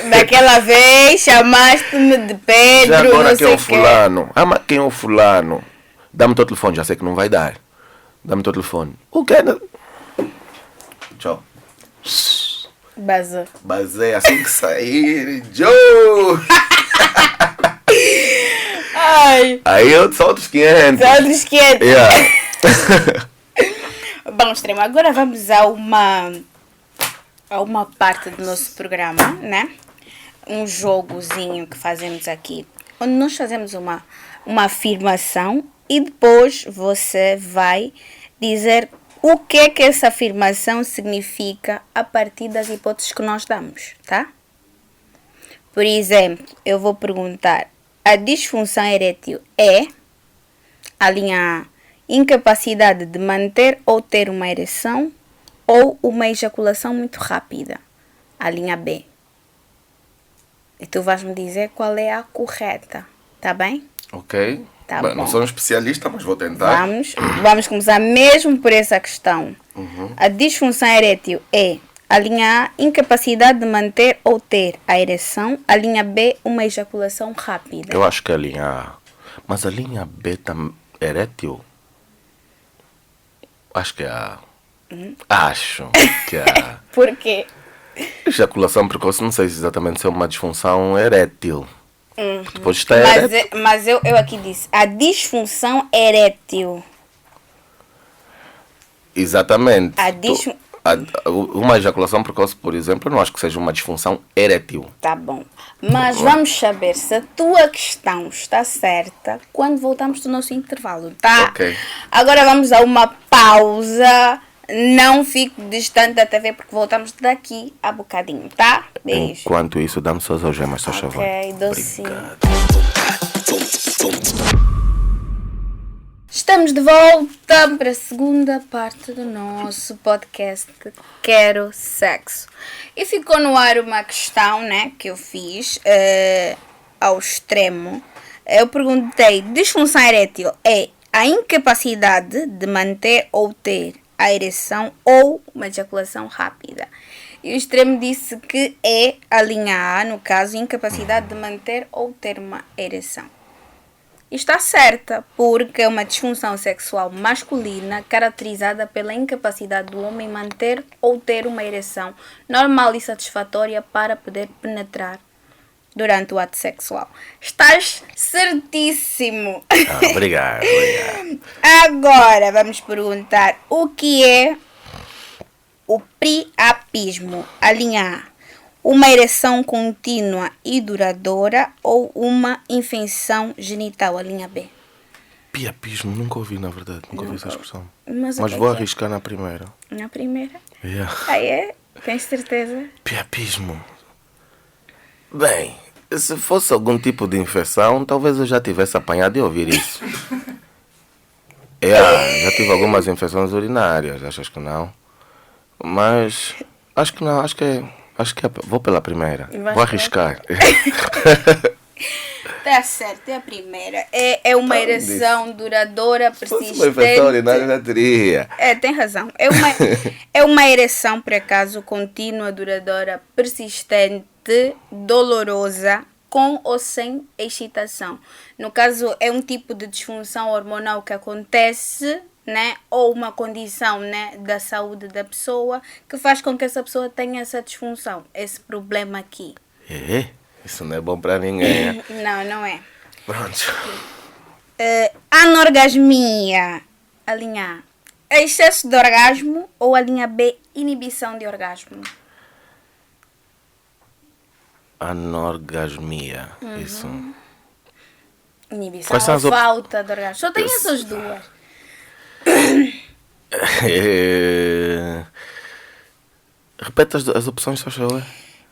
A: Daquela vez chamaste-me de Pedro.
B: Já agora
A: não
B: quem é o fulano? Mas quem é o fulano? Dá-me o teu telefone, já sei que não vai dar. Dá-me o teu telefone. O quê? Tchau. Bazei assim que sair. Joe!
A: Ai.
B: Aí eu só outros 500.
A: Só outros 500.
B: Yeah.
A: Bom, Extremo, agora vamos a uma parte do nosso programa, né? Um jogozinho que fazemos aqui, onde nós fazemos uma afirmação e depois você vai dizer o que é que essa afirmação significa a partir das hipóteses que nós damos, tá? Por exemplo, eu vou perguntar: a disfunção erétil é, a linha A, incapacidade de manter ou ter uma ereção ou uma ejaculação muito rápida, a linha B. E tu vais me dizer qual é a correta, tá bem?
B: Ok.
A: Tá
B: bem,
A: bom.
B: Não sou um especialista, mas vou tentar.
A: Vamos começar mesmo por essa questão. A disfunção erétil é, a linha A, incapacidade de manter ou ter a ereção. A linha B, uma ejaculação rápida.
B: Eu acho que é a linha A. Mas a linha B tá erétil? Acho que é a... Acho que é a...
A: Por quê?
B: Ejaculação precoce, não sei exatamente se é uma disfunção erétil. Depois está erétil.
A: Mas eu aqui disse, a disfunção erétil.
B: Exatamente.
A: A
B: uma ejaculação precoce, por exemplo, eu não acho que seja uma disfunção erétil.
A: Tá bom. Mas vamos saber se a tua questão está certa quando voltamos do nosso intervalo, tá?
B: Ok.
A: Agora vamos a uma pausa. Não fique distante da TV porque voltamos daqui a bocadinho, tá? Beijo.
B: Enquanto isso, dá-me só as algemas, só favor.
A: Ok, docinho. Estamos de volta para a segunda parte do nosso podcast Quero Sexo. E ficou no ar uma questão, né, que eu fiz ao extremo. Eu perguntei: disfunção erétil é a incapacidade de manter ou ter a ereção ou uma ejaculação rápida? E o extremo disse que é a linha A, no caso, incapacidade de manter ou ter uma ereção. E está certa, porque é uma disfunção sexual masculina caracterizada pela incapacidade do homem manter ou ter uma ereção normal e satisfatória para poder penetrar durante o ato sexual. Estás certíssimo!
B: Obrigado.
A: Agora vamos perguntar o que é o priapismo. A linha A, uma ereção contínua e duradoura ou uma infecção genital, a linha B.
B: Priapismo, nunca ouvi, na verdade. Nunca ouvi essa expressão.
A: Mas
B: Mas vou arriscar na primeira.
A: Na primeira?
B: Yeah.
A: Aí é? Tens certeza?
B: Priapismo. Bem, se fosse algum tipo de infecção, talvez eu já tivesse apanhado de ouvir isso. Já tive algumas infecções urinárias, achas que não? Mas acho que não, acho que vou pela primeira. Vou arriscar.
A: Tá certo, é a primeira. É uma ereção duradoura, persistente.
B: Se fosse uma infecção urinária, já teria.
A: Tem razão. É uma ereção, por acaso, contínua, duradoura, persistente, dolorosa, com ou sem excitação. No caso, é um tipo de disfunção hormonal que acontece, né? Ou uma condição, né, da saúde da pessoa que faz com que essa pessoa tenha essa disfunção, esse problema aqui.
B: Isso não é bom pra ninguém.
A: Não é.
B: Pronto.
A: Anorgasmia, a linha A. Excesso de orgasmo ou a linha B, inibição de orgasmo?
B: Anorgasmia. Isso.
A: Inibição
B: Quais são
A: ou
B: as op-
A: falta de orgasmo. Só tem essas duas.
B: Repete as opções, só favor.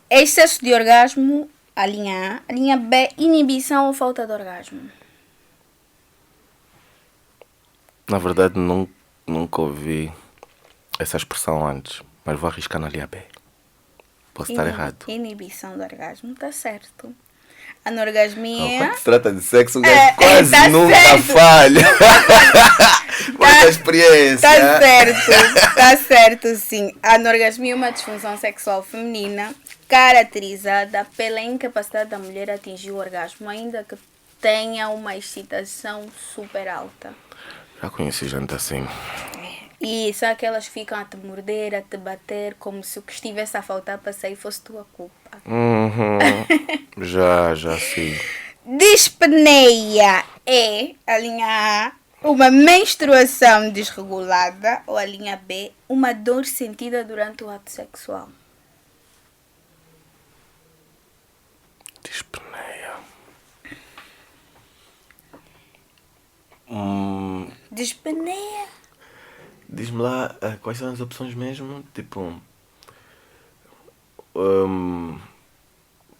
A: Excesso de orgasmo, a linha A. A linha B, inibição ou falta de orgasmo?
B: Na verdade, nunca ouvi essa expressão antes, mas vou arriscar na linha B. Posso estar errado.
A: Inibição do orgasmo, tá certo. Anorgasmia.
B: Quando se trata de sexo, o gajo quase
A: tá
B: nunca
A: certo.
B: falha. Muita experiência.
A: Tá certo, sim. A anorgasmia é uma disfunção sexual feminina caracterizada pela incapacidade da mulher a atingir o orgasmo, ainda que tenha uma excitação super alta.
B: Já conheci gente assim.
A: E são aquelas que ficam a te morder, a te bater, como se o que estivesse a faltar para sair fosse tua culpa.
B: Já sim.
A: Dispneia é, a linha A, uma menstruação desregulada, ou a linha B, uma dor sentida durante o ato sexual.
B: Dispneia.
A: Dispneia.
B: Diz-me lá, quais são as opções mesmo? Tipo,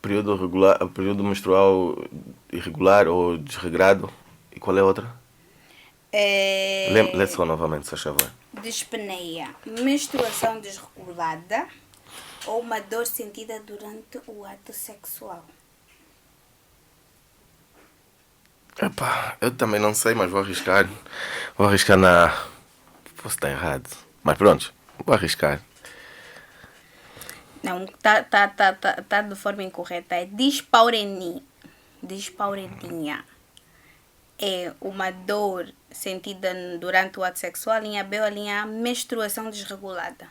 B: período regular, período menstrual irregular ou desregrado. E qual é a outra? Lê só novamente, se achava.
A: Dispneia, menstruação desregulada ou uma dor sentida durante o ato sexual.
B: Epá, eu também não sei, mas vou arriscar. Vou arriscar na... Posso estar errado. Mas pronto, vou arriscar.
A: Não, tá de forma incorreta. É dispaurenia. Dispaurenia. É uma dor sentida durante o ato sexual. A linha B ou a linha A, menstruação desregulada.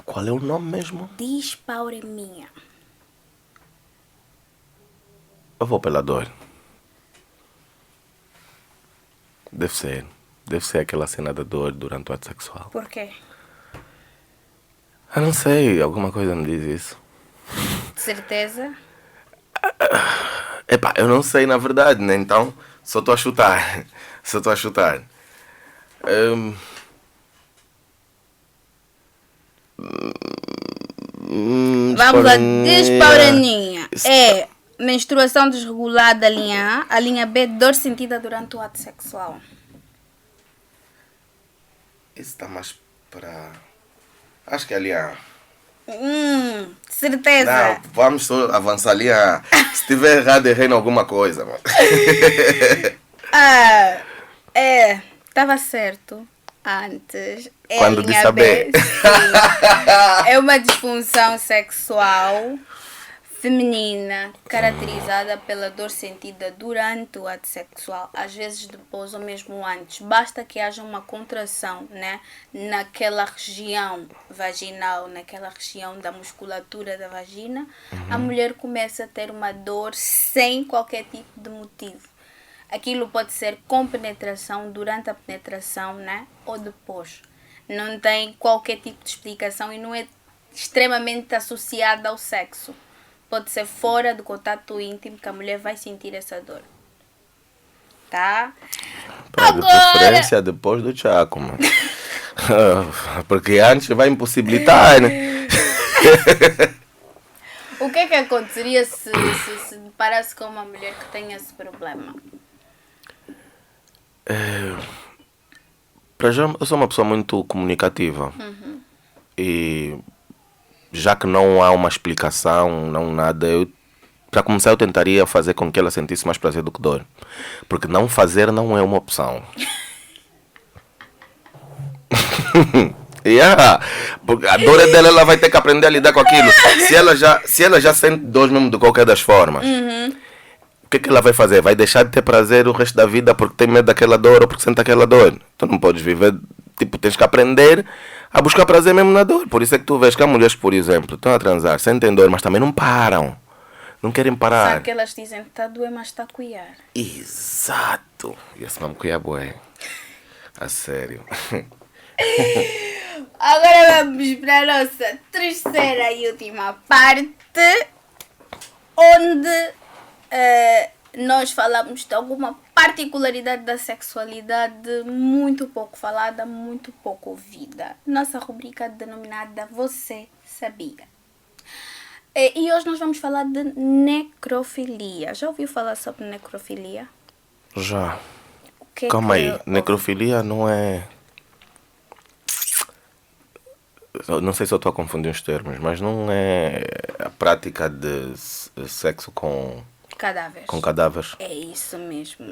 B: Qual é o nome mesmo?
A: Dispauremia.
B: Eu vou pela dor. Deve ser aquela cena da dor durante o ato sexual.
A: Por quê?
B: Eu não sei, alguma coisa me diz isso.
A: Certeza?
B: Epá, eu não sei na verdade, né? Então só estou a chutar.
A: Vamos a dispaurenia. É menstruação desregulada, a linha A. A linha B, dor sentida durante o ato sexual.
B: Isso está mais para... Acho que é ali a...
A: Certeza.
B: Não, vamos só avançar ali a... Se estiver errado, errei em alguma coisa. Mano.
A: Estava certo antes. É
B: quando
A: a linha
B: disse a B.
A: Sim. É uma disfunção sexual feminina caracterizada pela dor sentida durante o ato sexual, às vezes depois ou mesmo antes. Basta que haja uma contração, né, naquela região vaginal, naquela região da musculatura da vagina, a mulher começa a ter uma dor sem qualquer tipo de motivo. Aquilo pode ser com penetração, durante a penetração, né, ou depois. Não tem qualquer tipo de explicação e não é extremamente associada ao sexo. Pode ser fora do contato íntimo que a mulher vai sentir essa dor. Tá?
B: De preferência depois do Chaco, mano. Porque antes vai impossibilitar, né?
A: O que é que aconteceria se deparasse com uma mulher que tem esse problema?
B: Para já, eu sou uma pessoa muito comunicativa. E já que não há uma explicação, não nada, para começar eu tentaria fazer com que ela sentisse mais prazer do que dor. Porque não fazer não é uma opção. Porque a dor é dela, ela vai ter que aprender a lidar com aquilo. Se ela já sente dor mesmo de qualquer das formas, o que ela vai fazer? Vai deixar de ter prazer o resto da vida porque tem medo daquela dor ou porque sente aquela dor? Tu não podes viver, tipo, tens que aprender a buscar prazer mesmo na dor. Por isso é que tu vês que há mulheres, por exemplo, estão a transar, sentem dor, mas também não param. Não querem parar.
A: Sabe que elas dizem que está a doer, mas está a cuiar.
B: Exato. E esse nome cuiar bué. A sério.
A: Agora vamos para a nossa terceira e última parte, onde nós falamos de alguma particularidade da sexualidade muito pouco falada, muito pouco ouvida. Nossa rubrica denominada Você Sabia? E hoje nós vamos falar de necrofilia. Já ouviu falar sobre necrofilia?
B: Já.
A: Que
B: Calma
A: que
B: aí. Necrofilia não é... Não sei se eu estou a confundir os termos, mas não é a prática de sexo com
A: cadáveres.
B: Com cadáveres.
A: É isso mesmo.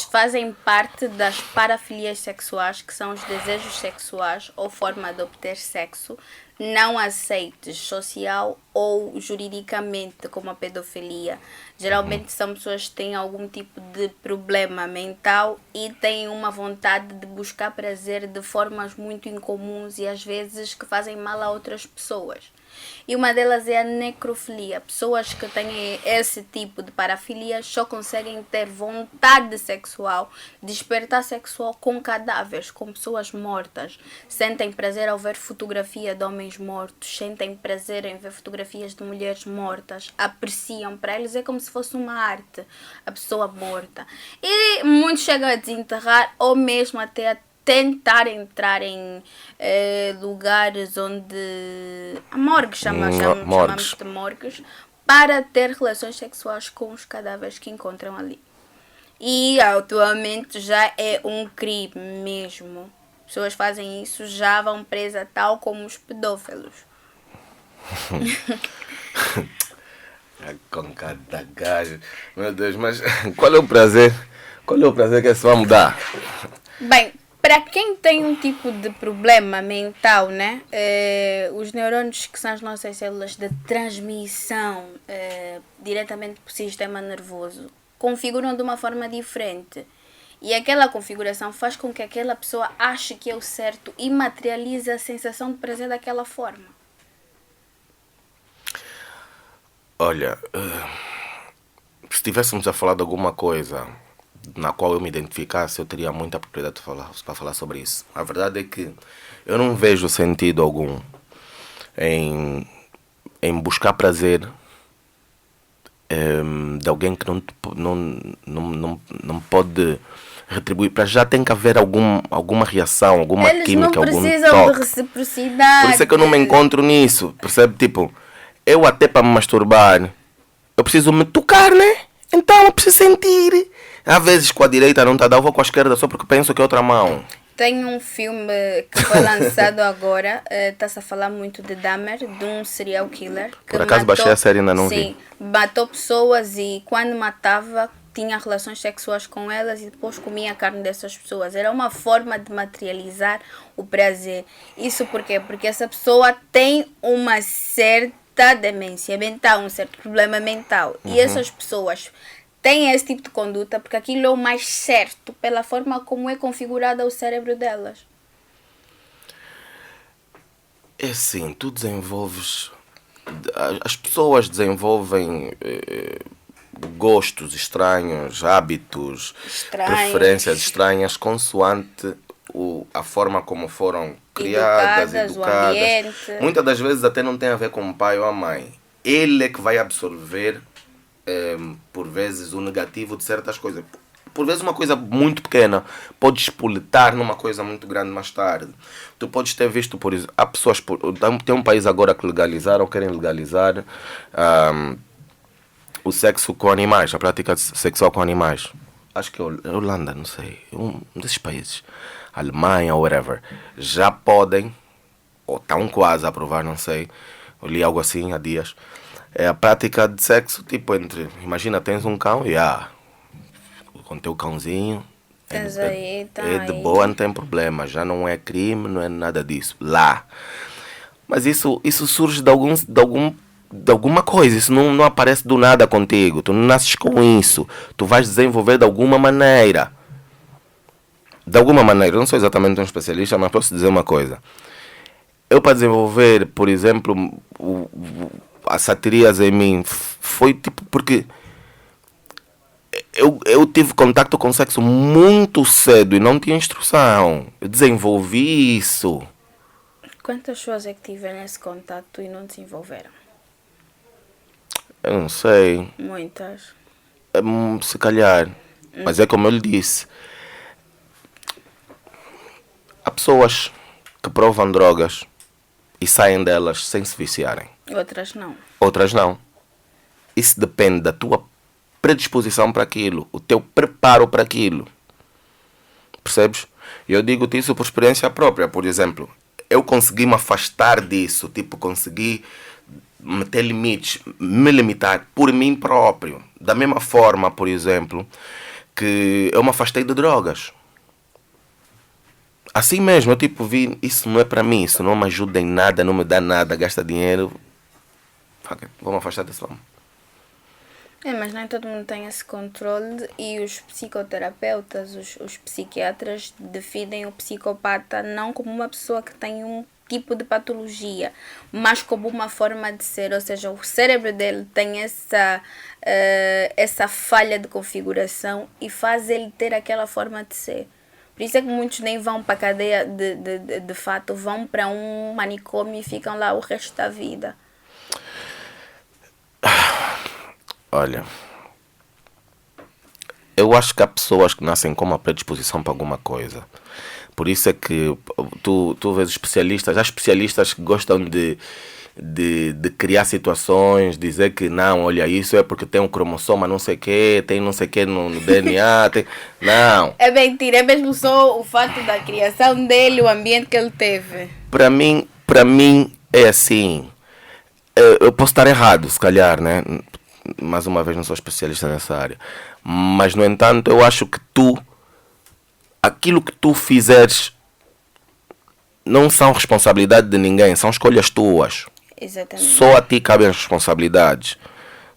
A: Fazem parte das parafilias sexuais, que são os desejos sexuais ou forma de obter sexo não aceites social ou juridicamente, como a pedofilia. Geralmente são pessoas que têm algum tipo de problema mental e têm uma vontade de buscar prazer de formas muito incomuns e às vezes que fazem mal a outras pessoas. E uma delas é a necrofilia. Pessoas que têm esse tipo de parafilia só conseguem ter vontade sexual, despertar sexual com cadáveres, com pessoas mortas. Sentem prazer ao ver fotografia de homens mortos, sentem prazer em ver fotografias de mulheres mortas, apreciam. Para eles é como se fosse uma arte, a pessoa morta. E muitos chegam a desenterrar ou mesmo até a tentar entrar em lugares onde a morgue, chamamos de morgues, para ter relações sexuais com os cadáveres que encontram ali. E atualmente já é um crime mesmo. Pessoas fazem isso, já vão presas tal como os pedófilos.
B: Com cada gajo. Meu Deus, mas qual é o prazer? Qual é o prazer que isso vai mudar?
A: Bem, para quem tem um tipo de problema mental, né? Os neurônios, que são as nossas células de transmissão diretamente para o sistema nervoso, configuram de uma forma diferente. E aquela configuração faz com que aquela pessoa ache que é o certo e materialize a sensação de prazer daquela forma.
B: Olha, se estivéssemos a falar de alguma coisa na qual eu me identificasse, eu teria muita propriedade para falar sobre isso. A verdade é que eu não vejo sentido algum em buscar prazer de alguém que não pode retribuir. Para já tem que haver alguma reação, alguma química, algum toque.
A: Eles não precisam de reciprocidade.
B: Por isso é que eu não me encontro nisso, percebe? Tipo, eu até para me masturbar, eu preciso me tocar, né? Então eu preciso sentir. Às vezes com a direita não está a dar, eu vou com a esquerda só porque penso que é outra mão.
A: Tem um filme que foi lançado agora, está-se a falar muito de Dahmer, de um serial killer. Que
B: por acaso baixei a série e ainda não vi.
A: Sim, matou pessoas e quando matava tinha relações sexuais com elas e depois comia a carne dessas pessoas. Era uma forma de materializar o prazer. Isso por quê? Porque essa pessoa tem uma certa demência mental, um certo problema mental. E essas pessoas têm esse tipo de conduta porque aquilo é o mais certo pela forma como é configurado o cérebro delas.
B: É assim, tu desenvolves... As pessoas desenvolvem gostos estranhos, hábitos, preferências estranhas, consoante a forma como foram criadas,
A: educadas, o ambiente.
B: Muitas das vezes até não tem a ver com o pai ou a mãe. Ele é que vai absorver, por vezes, o negativo de certas coisas. Por vezes uma coisa muito pequena pode espoletar numa coisa muito grande mais tarde. Tu podes ter visto, por exemplo, há pessoas, tem um país agora que legalizaram, querem legalizar o sexo com animais, a prática sexual com animais. Acho que é Holanda, não sei, um desses países, Alemanha ou whatever, já podem, ou estão quase a aprovar, não sei, eu li algo assim há dias, é a prática de sexo, tipo, imagina, tens um cão e com teu cãozinho, é de boa, não tem problema, já não é crime, não é nada disso, lá. Mas isso surge de alguma coisa, isso não aparece do nada contigo, tu não nasces com isso, tu vais desenvolver de alguma maneira. De alguma maneira, eu não sou exatamente um especialista, mas posso dizer uma coisa. Eu, para desenvolver, por exemplo, a satirias em mim, foi tipo porque eu tive contato com sexo muito cedo e não tinha instrução. Eu desenvolvi isso.
A: Quantas pessoas é que tiveram esse contato e não desenvolveram?
B: Eu não sei.
A: Muitas.
B: Se calhar. Mas é como eu lhe disse. Há pessoas que provam drogas e saem delas sem se viciarem.
A: Outras não.
B: Outras não. Isso depende da tua predisposição para aquilo, o teu preparo para aquilo. Percebes? Eu digo-te isso por experiência própria. Por exemplo, eu consegui me afastar disso, tipo, consegui meter limites, me limitar por mim próprio. Da mesma forma, por exemplo, que eu me afastei de drogas. Assim mesmo, eu tipo vi, isso não é para mim, isso não me ajuda em nada, não me dá nada, gasta dinheiro. Vou me afastar desse lado.
A: Mas nem todo mundo tem esse controle e os psicoterapeutas, os psiquiatras definem o psicopata não como uma pessoa que tem um tipo de patologia, mas como uma forma de ser, ou seja, o cérebro dele tem essa falha de configuração e faz ele ter aquela forma de ser. Por isso é que muitos nem vão para a cadeia de fato, vão para um manicômio e ficam lá o resto da vida.
B: Olha, eu acho que há pessoas que nascem com uma predisposição para alguma coisa. Por isso é que tu vês especialistas, há especialistas que gostam de criar situações, dizer que não, olha, isso é porque tem um cromossoma não sei o quê, tem não sei o quê no DNA, tem... Não.
A: É mentira, é mesmo só o fato da criação dele, o ambiente que ele teve.
B: Para mim é assim. Eu posso estar errado, se calhar, né? Mais uma vez, não sou especialista nessa área. Mas, no entanto, eu acho que aquilo que tu fizeres não são responsabilidade de ninguém, são escolhas tuas.
A: Exatamente.
B: Só a ti cabem as responsabilidades.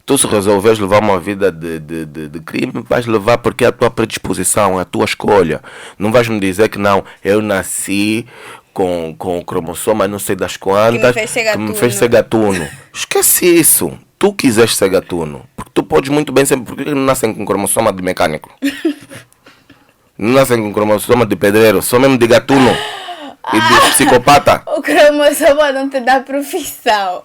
B: Tu, se resolveres levar uma vida de crime, vais levar porque é a tua predisposição, é a tua escolha. Não vais me dizer que não, eu nasci com o cromossoma não sei das quantas, que me fez ser gatuno. Esquece isso. Tu quiseste ser gatuno. Porque tu podes muito bem ser... Por que não nascem com cromossoma de mecânico? Não nascem com cromossoma de pedreiro, só mesmo de gatuno e de psicopata.
A: O cromossoma não te dá profissão.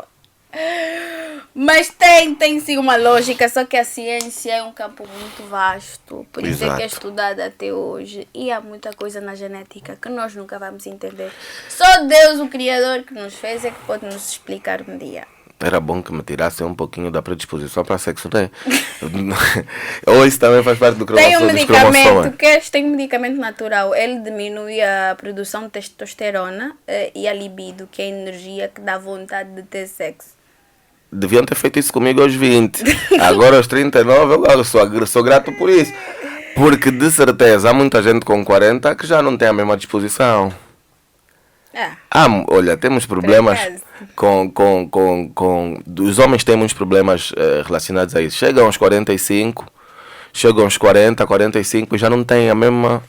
A: Mas tem sim uma lógica, só que a ciência é um campo muito vasto. Por isso é que é estudada até hoje. E há muita coisa na genética que nós nunca vamos entender. Só Deus, o Criador que nos fez, é que pode nos explicar um dia.
B: Era bom que me tirasse um pouquinho da predisposição para sexo, né? Ou isso também faz parte do cromossoma.
A: Tem um medicamento, tem um medicamento natural. Ele diminui a produção de testosterona e a libido, que é a energia que dá vontade de ter sexo.
B: Deviam ter feito isso comigo aos 20. Agora aos 39 eu sou grato por isso. Porque de certeza há muita gente com 40 que já não tem a mesma disposição. Olha, temos problemas os homens têm muitos problemas relacionados a isso. Chegam aos 45, chegam aos 40, 45 e já não têm a mesma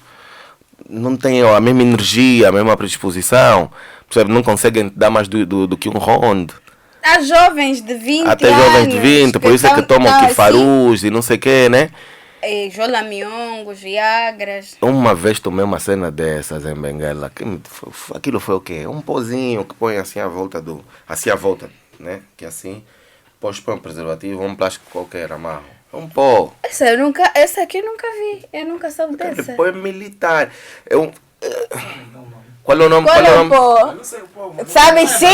B: energia, a mesma predisposição. Percebe? Não conseguem dar mais do que um round.
A: Há jovens de 20
B: Até jovens de 20, por isso é que tomam kifarus e não sei o quê, né?
A: Jolamiongos, Viagras.
B: Uma vez tomei uma cena dessas em Benguela. Aquilo foi o quê? Um pozinho que põe assim à volta assim à volta, né? Que assim, depois põe um preservativo, um plástico qualquer, amarro. Um pó.
A: Essa aqui eu nunca vi. Eu nunca soube dessa.
B: Aquele pó é militar. Qual é o nome?
A: Qual é o pó?
C: Eu não sei o pó.
A: Sabe sim!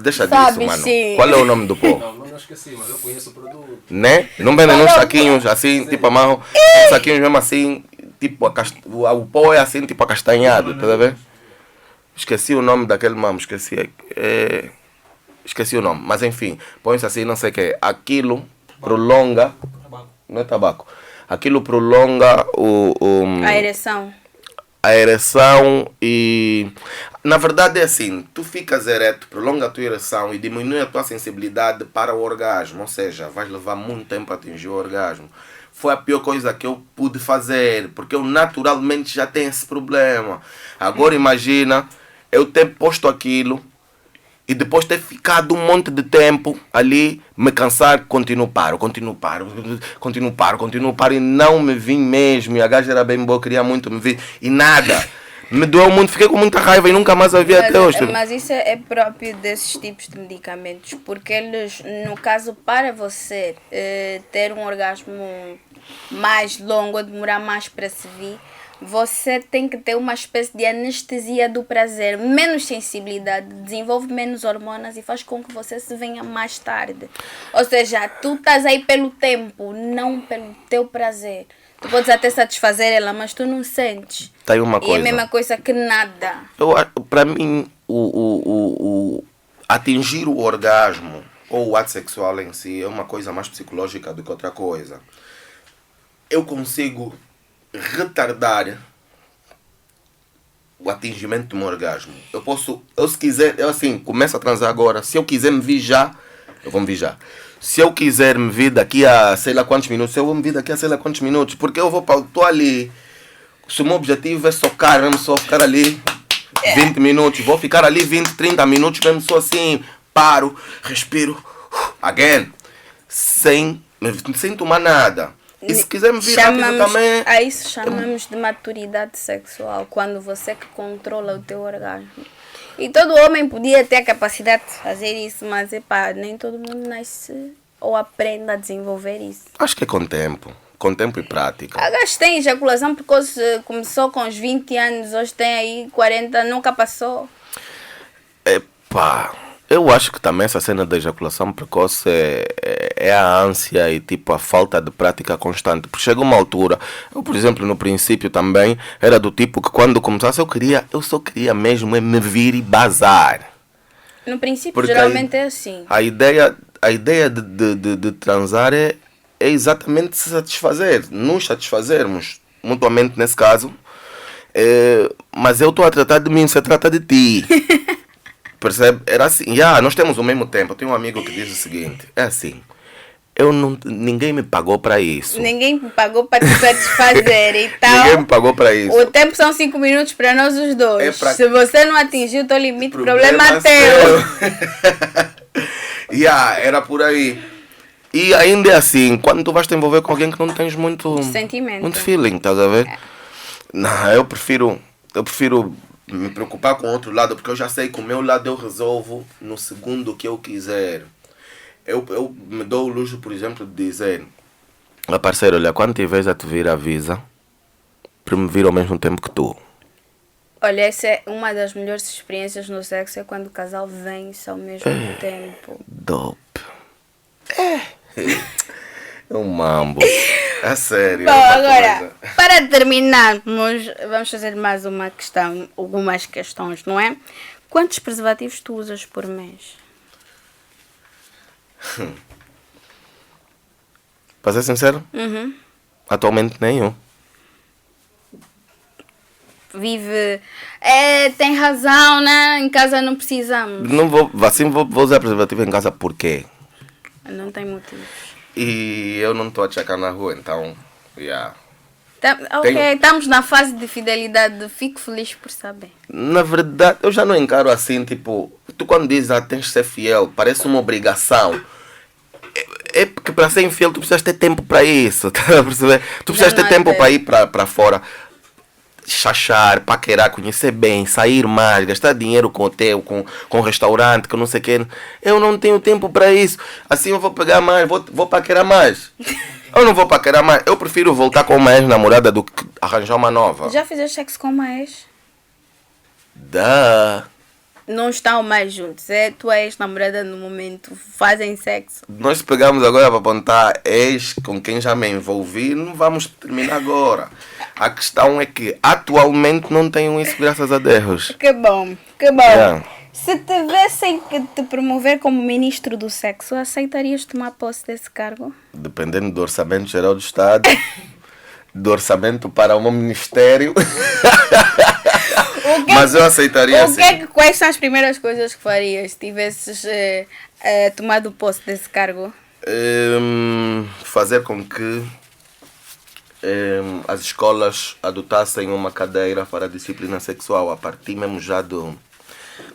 B: Deixa
A: Sabe
B: disso, mano.
A: sim.
B: Qual é o nome do pó?
C: Não esqueci, mas eu conheço o produto.
B: Né? Não vendem uns saquinhos assim, tipo amarro. Saquinhos mesmo assim, tipo o pó é assim, tipo acastanhado, tá vendo? Esqueci o nome daquele mamo, esqueci. Esqueci o nome, mas enfim, põe-se assim, não sei o que. Aquilo prolonga. Não é tabaco. Aquilo prolonga
A: A ereção.
B: a ereção e... Na verdade é assim, tu ficas ereto, prolonga a tua ereção e diminui a tua sensibilidade para o orgasmo. Ou seja, vais levar muito tempo a atingir o orgasmo. Foi a pior coisa que eu pude fazer, porque eu naturalmente já tenho esse problema. Agora imagina eu ter posto aquilo e depois ter ficado um monte de tempo ali, me cansar, continuo paro e não me vim mesmo. E a gaja era bem boa, queria muito me vir e nada. Me doeu muito, fiquei com muita raiva e nunca mais a vi até hoje.
A: Mas isso é próprio desses tipos de medicamentos, porque eles, no caso, para você ter um orgasmo mais longo ou demorar mais para se vir, você tem que ter uma espécie de anestesia do prazer, menos sensibilidade, desenvolve menos hormonas e faz com que você se venha mais tarde. Ou seja, tu estás aí pelo tempo, não pelo teu prazer. Tu podes até satisfazer ela, mas tu não sentes.
B: Tem uma
A: E
B: coisa.
A: é a mesma coisa que nada.
B: Para mim, atingir o orgasmo ou o ato sexual em si é uma coisa mais psicológica do que outra coisa. Eu consigo retardar o atingimento do meu orgasmo. Eu se quiser, eu assim, começo a transar agora. Se eu quiser me vir já, eu vou me vir já. Se eu quiser me vir daqui a sei lá quantos minutos, eu vou me vir daqui a sei lá quantos minutos. Porque eu estou ali. Se o meu objetivo é socar, mesmo só ficar ali 20 minutos. Vou ficar ali 20, 30 minutos, mesmo só assim. Paro, respiro, again. Sem tomar nada. E se quiser me vir rápido também...
A: A isso chamamos de maturidade sexual, quando você que controla o teu orgasmo. E todo homem podia ter a capacidade de fazer isso, mas nem todo mundo nasce ou aprende a desenvolver isso.
B: Acho que é com tempo e prática.
A: A gajo tem ejaculação precoce, começou com os 20 anos, hoje tem aí 40, nunca passou.
B: Eu acho que também essa cena da ejaculação precoce é a ânsia e tipo a falta de prática constante. Porque chega uma altura, eu por exemplo no princípio também era do tipo que quando começasse eu só queria mesmo me vir e bazar.
A: No princípio
B: porque
A: geralmente é assim.
B: A ideia de transar é exatamente se satisfazer, nos satisfazermos mutuamente nesse caso. Mas eu estou a tratar de mim, você trata de ti. Percebe? Era assim, nós temos o mesmo tempo. Eu tenho um amigo que diz o seguinte, é assim, ninguém me pagou para isso.
A: Ninguém me pagou para te satisfazer, então...
B: Ninguém me pagou para isso.
A: O tempo são 5 minutos para nós os dois. Se você não atingiu o teu limite, problema
B: é teu. Era por aí. E ainda é assim, quando tu vais te envolver com alguém que não tens muito...
A: sentimento.
B: Muito feeling, estás a ver? Não, eu prefiro me preocupar com o outro lado, porque eu já sei que o meu lado eu resolvo no segundo que eu quiser. Eu me dou o luxo, por exemplo, de dizer: parceiro, olha, quando tiveres a te vir, avisa para me vir ao mesmo tempo que tu. Olha,
A: essa é uma das melhores experiências no sexo, é quando o casal vence ao mesmo tempo.
B: Dope. É um mambo. É sério.
A: Bom, agora, para terminarmos, vamos fazer mais uma questão, algumas questões, não é? Quantos preservativos tu usas por mês?
B: Para ser sincero? Atualmente nenhum.
A: Tem razão, né? Em casa não precisamos.
B: Não vou usar preservativo em casa por quê?
A: Não tem motivo.
B: E eu não estou a checar na rua, então,
A: estamos na fase de fidelidade, fico feliz por saber.
B: Na verdade, eu já não encaro assim, tipo, tu quando dizes tens de ser fiel, parece uma obrigação. É porque para ser infiel tu precisas ter tempo para isso, tá a perceber? Tu precisas ter
A: não
B: tempo
A: tem.
B: para ir para fora, chachar, paquerar, conhecer bem, sair mais, gastar dinheiro com hotel, com restaurante, com não sei o quê. Eu não tenho tempo para isso. Assim eu vou pegar mais, vou paquerar mais. Eu não vou paquerar mais. Eu prefiro voltar com uma ex-namorada do que arranjar uma nova.
A: Já fizeste sexo com uma ex? Não estão mais juntos. É tua ex-namorada no momento. Fazem sexo.
B: Nós pegamos agora para apontar ex com quem já me envolvi, não vamos terminar agora. A questão é que atualmente não tenho isso, graças a Deus.
A: Que bom, que bom.
B: Yeah.
A: Se tivessem que te promover como ministro do sexo, aceitarias tomar posse desse cargo?
B: Dependendo do orçamento geral do Estado, do orçamento para o meu ministério. Mas eu aceitaria sim.
A: Quais são as primeiras coisas que farias se tivesses tomado posse desse cargo?
B: Fazer com que as escolas adotassem uma cadeira para a disciplina sexual, a partir mesmo já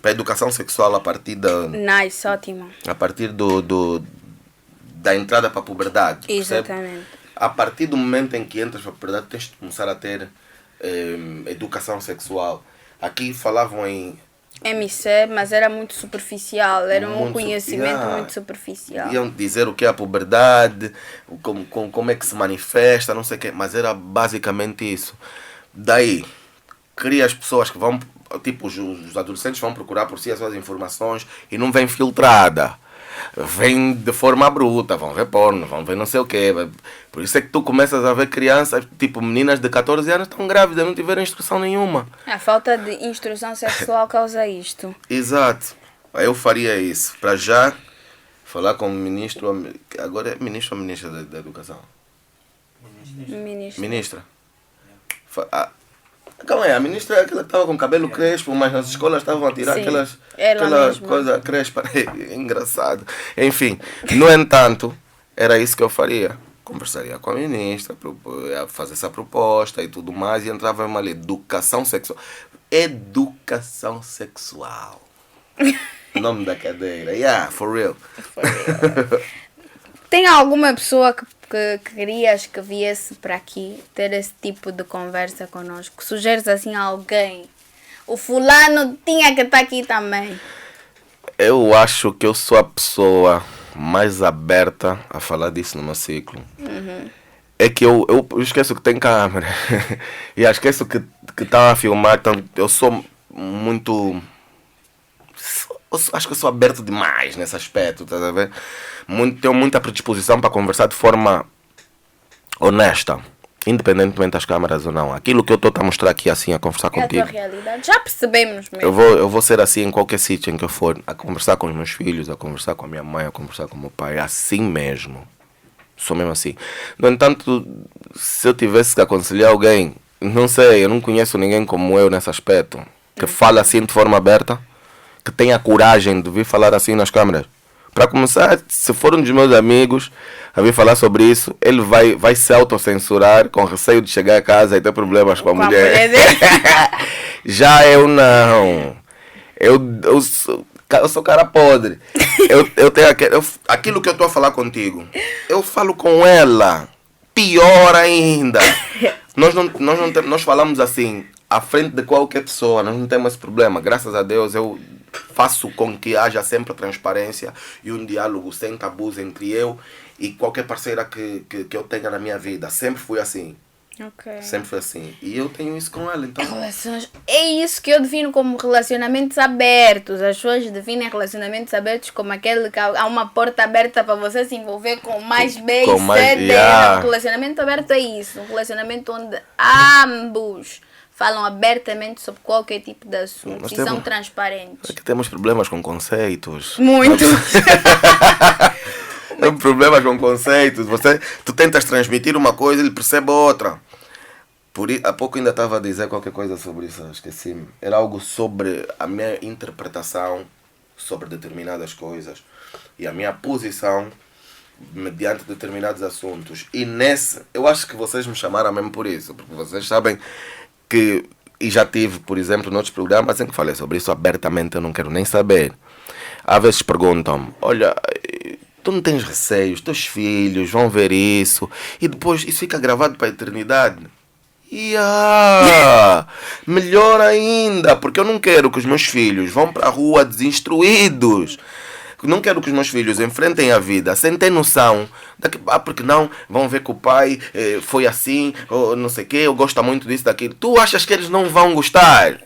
B: para a educação sexual, a partir
A: Nice, ótimo.
B: a partir da entrada para a puberdade. Percebe?
A: Exatamente.
B: A partir do momento em que entras para a puberdade, tens de começar a ter educação sexual. Aqui falavam em
A: MC, mas era muito superficial, era um
B: Muito-
A: conhecimento
B: yeah.
A: muito superficial.
B: iam dizer o que é a puberdade, como é que se manifesta, não sei o quê, mas era basicamente isso. Daí, cria as pessoas que vão, tipo, os adolescentes vão procurar por si as suas informações e não vem filtrada. Vem de forma bruta, vão ver porno, vão ver não sei o quê. Por isso é que tu começas a ver crianças, tipo meninas de 14 anos estão grávidas, não tiveram instrução nenhuma.
A: A falta de instrução sexual causa isto.
B: Exato. Eu faria isso. Para já, falar com o ministro, agora é ministro ou ministra da Educação?
A: Ministro.
B: Ministra. Calma aí, a ministra é aquela que estava com cabelo crespo, mas nas escolas estavam a tirar
A: Sim,
B: aquela
A: ela mesma.
B: coisa crespa. É engraçado. Enfim, no entanto, era isso que eu faria. Conversaria com a ministra, fazer essa proposta e tudo mais, e entrava em uma lei, educação sexual. Educação sexual. Nome da cadeira. Yeah, for real.
A: Tem alguma pessoa que querias que viesse para aqui ter esse tipo de conversa connosco? Sugeres assim a alguém? O fulano tinha que estar aqui também.
B: Eu acho que eu sou a pessoa mais aberta a falar disso no meu ciclo. É que eu esqueço que tem câmera. E eu esqueço que estão a filmar. Então eu sou muito... Acho que eu sou aberto demais nesse aspecto, tá a ver? Tenho muita predisposição para conversar de forma honesta, independentemente das câmeras ou não. Aquilo que eu estou a mostrar aqui assim, a conversar
A: É a tua
B: contigo.
A: realidade. Já percebemos mesmo.
B: Eu vou ser assim em qualquer sítio em que eu for, a conversar com os meus filhos, a conversar com a minha mãe, a conversar com o meu pai, assim mesmo. Sou mesmo assim. No entanto, se eu tivesse que aconselhar alguém, não sei, eu não conheço ninguém como eu nesse aspecto, que fala assim de forma aberta, que tenha coragem de vir falar assim nas câmeras. Para começar, se for um dos meus amigos a vir falar sobre isso, ele vai se autocensurar com receio de chegar a casa e ter problemas com a mulher.
A: dele.
B: Já eu não. Eu sou cara podre. Eu tenho aquilo que eu estou a falar contigo. Eu falo com ela. Pior ainda. Nós falamos assim, à frente de qualquer pessoa. Nós não temos esse problema. Graças a Deus, eu faço com que haja sempre transparência e um diálogo sem tabus entre eu e qualquer parceira que eu tenha na minha vida. Sempre fui assim.
A: Ok.
B: Sempre foi assim. E eu tenho isso com ela, então...
A: É isso que eu defino como relacionamentos abertos. As pessoas definem relacionamentos abertos como aquele que há uma porta aberta para você se envolver com mais B
B: Com
A: e
B: mais-
A: C dela.
B: yeah.
A: Um relacionamento aberto é isso. Um relacionamento onde ambos falam abertamente sobre qualquer tipo de assunto
B: Nós
A: e são
B: temos-
A: transparentes.
B: É que temos problemas com conceitos.
A: Muito.
B: Temos problemas com conceitos. Tu tentas transmitir uma coisa e ele percebe outra. Há pouco ainda estava a dizer qualquer coisa sobre isso, esqueci-me. Era algo sobre a minha interpretação sobre determinadas coisas e a minha posição mediante determinados assuntos. E eu acho que vocês me chamaram mesmo por isso, porque vocês sabem que, e já tive, por exemplo, noutros programas em que falei sobre isso abertamente, eu não quero nem saber. Às vezes perguntam-me, olha, Tu não tens receios, teus filhos vão ver isso e depois isso fica gravado para a eternidade. Melhor ainda, porque eu não quero que os meus filhos vão para a rua desinstruídos. Não quero que os meus filhos enfrentem a vida sem ter noção. Porque não, vão ver que o pai foi assim, ou não sei o quê, ou gosta muito disso, daquilo. Tu achas que eles não vão gostar?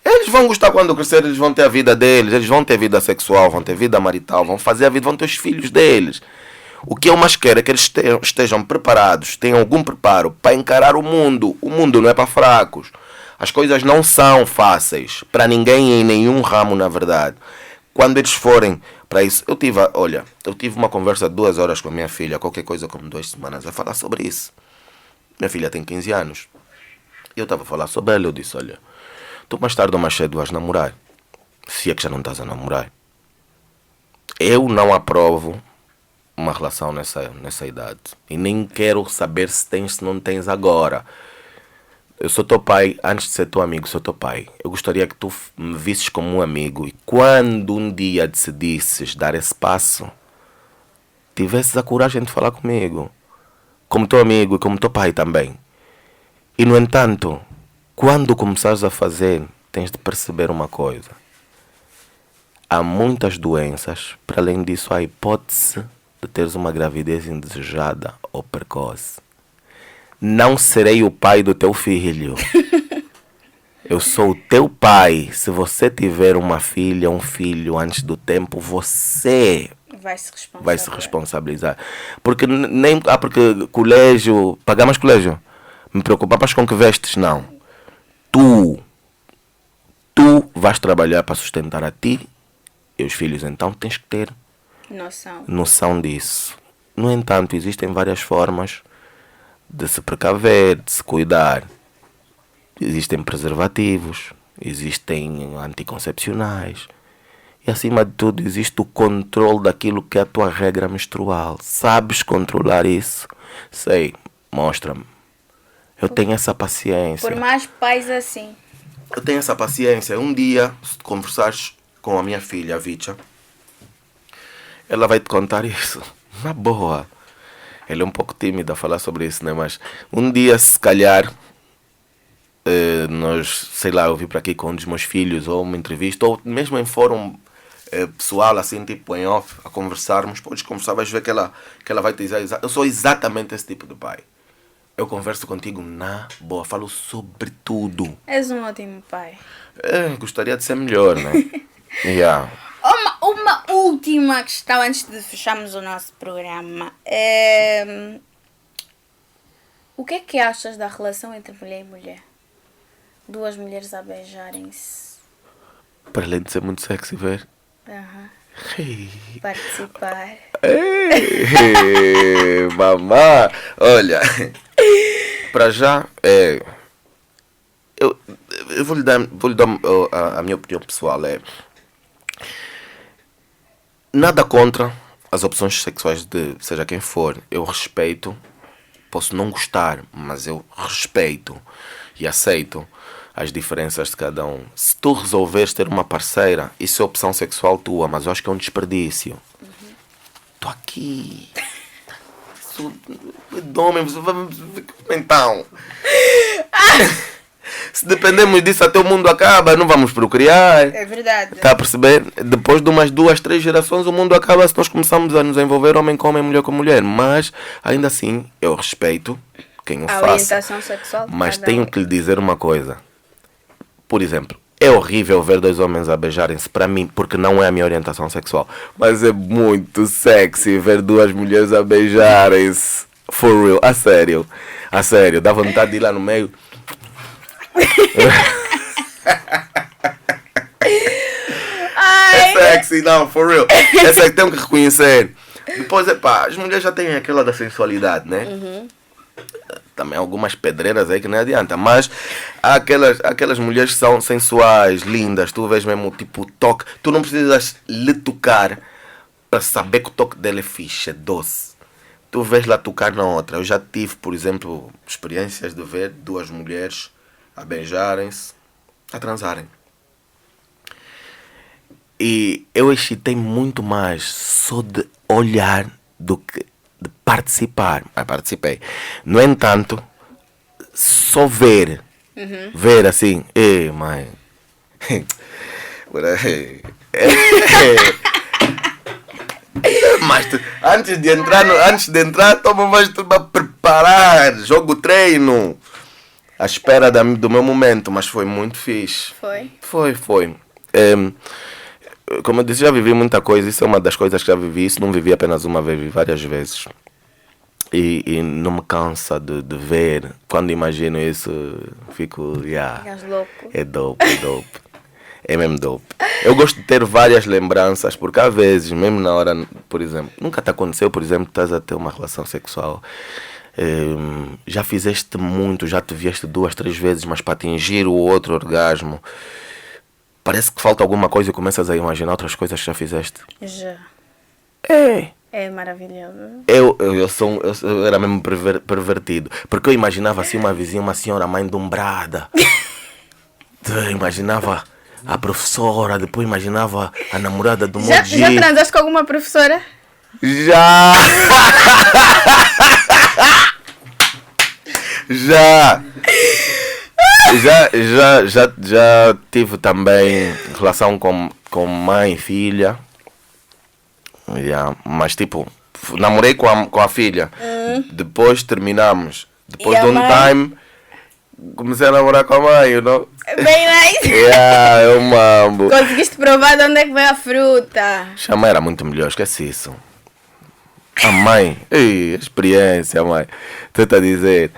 B: Eles vão gostar quando crescer, eles vão ter a vida deles, eles vão ter vida sexual, vão ter vida marital, vão fazer a vida, vão ter os filhos deles. O que eu mais quero é que eles estejam preparados, tenham algum preparo para encarar o mundo. O mundo não é para fracos. As coisas não são fáceis, para ninguém em nenhum ramo, na verdade. Quando eles forem para isso, eu tive uma conversa de 2 horas com a minha filha, qualquer coisa como 2 semanas, a falar sobre isso. Minha filha tem 15 anos. Eu estava a falar sobre ela, eu disse, olha, tu mais tarde ou mais cedo vais namorar. Se é que já não estás a namorar. Eu não aprovo uma relação nessa idade. E nem quero saber se tens, se não tens agora. Eu sou teu pai, antes de ser teu amigo, sou teu pai. Eu gostaria que tu me visses como um amigo e quando um dia decidisses dar esse passo, tivesses a coragem de falar comigo. Como teu amigo e como teu pai também. E no entanto, quando começares a fazer, tens de perceber uma coisa. Há muitas doenças, para além disso há a hipótese de teres uma gravidez indesejada ou precoce. Não serei o pai do teu filho. Eu sou o teu pai. Se você tiver uma filha, um filho antes do tempo, você vai se responsabilizar. Porque porque colégio, pagamos colégio. Me preocupavas com que vestes? Não. Tu vais trabalhar para sustentar a ti e os filhos, então tens que ter noção disso. No entanto, existem várias formas de se precaver, de se cuidar. Existem preservativos, existem anticoncepcionais e acima de tudo existe o controle daquilo que é a tua regra menstrual. Sabes controlar isso? Sei, mostra-me. Eu tenho essa paciência.
A: Por mais pais assim.
B: Eu tenho essa paciência. Um dia, se conversares com a minha filha, a Vicha, ela vai te contar isso. Na boa. Ela é um pouco tímida a falar sobre isso, né? Mas um dia, se calhar, eu vim para aqui com um dos meus filhos, ou uma entrevista, ou mesmo em fórum pessoal, assim, tipo em off, a conversarmos, podes conversar, vais ver que ela vai te dizer, eu sou exatamente esse tipo de pai. Eu converso contigo na boa, falo sobre tudo.
A: És um ótimo pai.
B: Gostaria de ser melhor, né? Yeah.
A: Uma última questão antes de fecharmos o nosso programa. O que é que achas da relação entre mulher e mulher? 2 mulheres a beijarem-se.
B: Para além de ser muito sexy ver. Hey.
A: Participar.
B: Hey, mamá. Olha, para já, eu vou lhe dar a minha opinião pessoal. Nada contra as opções sexuais de seja quem for. Eu respeito. Posso não gostar, mas eu respeito e aceito as diferenças de cada um. Se tu resolveres ter uma parceira, isso é opção sexual tua, mas eu acho que é um desperdício. Tô aqui. Então. Se dependemos disso até o mundo acaba, não vamos procriar.
A: É verdade.
B: Está a perceber? Depois de umas 2, 3 gerações o mundo acaba se nós começamos a nos envolver homem com homem, mulher com mulher. Mas, ainda assim, eu respeito quem o faça.
A: A orientação sexual.
B: Mas tenho que lhe dizer uma coisa. Por exemplo, é horrível ver 2 homens a beijarem-se para mim, porque não é a minha orientação sexual. Mas é muito sexy ver 2 mulheres a beijarem-se. For real, a sério. A sério, dá vontade de ir lá no meio. É sexy, não, for real. É sexy, tenho que reconhecer. Depois, as mulheres já têm aquela da sensualidade, né? Também algumas pedreiras aí que não adianta. Mas há aquelas mulheres que são sensuais, lindas. Tu vês mesmo tipo toque. Tu não precisas lhe tocar para saber que o toque dela é fixe, é doce. Tu vês lá tocar na outra. Eu já tive, por exemplo, experiências de ver 2 mulheres a beijarem-se, a transarem. E eu excitei muito mais só de olhar do que de participar. Mas participei. No entanto, só ver. Ver assim. Ei, mãe. Mas antes de entrar, toma mais tudo a preparar. Jogo treino. À espera do meu momento. Mas foi muito fixe. Foi. Como eu disse, já vivi muita coisa. Isso é uma das coisas que já vivi. Isso não vivi apenas uma vez, vivi várias vezes. E não me cansa de ver. Quando imagino isso, fico...
A: Ficas louco.
B: É dope. É mesmo dope. Eu gosto de ter várias lembranças, porque às vezes, mesmo na hora, por exemplo, nunca te aconteceu, por exemplo, estás a ter uma relação sexual, já fizeste muito, já te vieste 2, 3 vezes, mas para atingir o outro orgasmo, parece que falta alguma coisa e começas a imaginar outras coisas que já fizeste.
A: Já. É maravilhoso.
B: Eu era mesmo pervertido, porque eu imaginava assim uma vizinha, uma senhora mãe de umbrada. Eu imaginava a professora, depois imaginava a namorada do
A: Já transaste com alguma professora?
B: Já! Já tive também relação com mãe e filha. Mas tipo, namorei com a filha. Depois terminamos. Depois de um time, comecei a namorar com a mãe, you know?
A: Bem nice.
B: Eu mambo.
A: Conseguiste provar de onde é que veio a fruta?
B: A mãe era muito melhor, esquece isso. A mãe, experiência, mãe. Tenta dizer.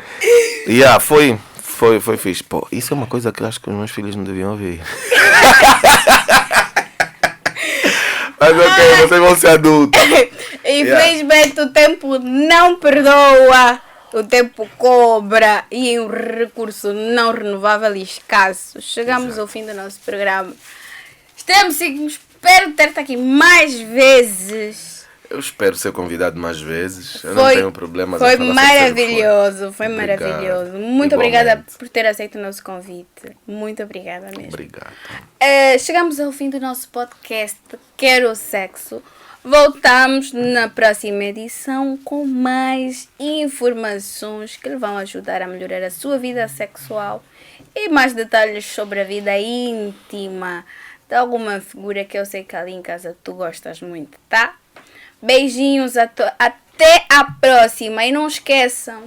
B: Foi fixe. Pô, isso é uma coisa que eu acho que os meus filhos não deviam ouvir. Mas ok, vocês vão ser adultos.
A: Infelizmente o tempo não perdoa. O tempo cobra e é um recurso não renovável e escasso. Chegamos ao fim do nosso programa. Espero ter-te aqui mais vezes.
B: Eu espero ser convidado mais vezes. Eu não tenho problema.
A: Foi maravilhoso. Foi maravilhoso. Muito obrigada por ter aceito o nosso convite. Muito obrigada mesmo.
B: Obrigado.
A: Chegamos ao fim do nosso podcast Quero Sexo. Voltamos na próxima edição com mais informações que lhe vão ajudar a melhorar a sua vida sexual e mais detalhes sobre a vida íntima de alguma figura que eu sei que ali em casa tu gostas muito, tá? Beijinhos, até a próxima e não esqueçam,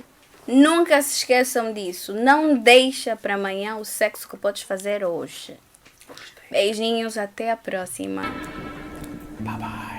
A: nunca se esqueçam disso, não deixa para amanhã o sexo que podes fazer hoje. Beijinhos, até a próxima.
B: Bye bye.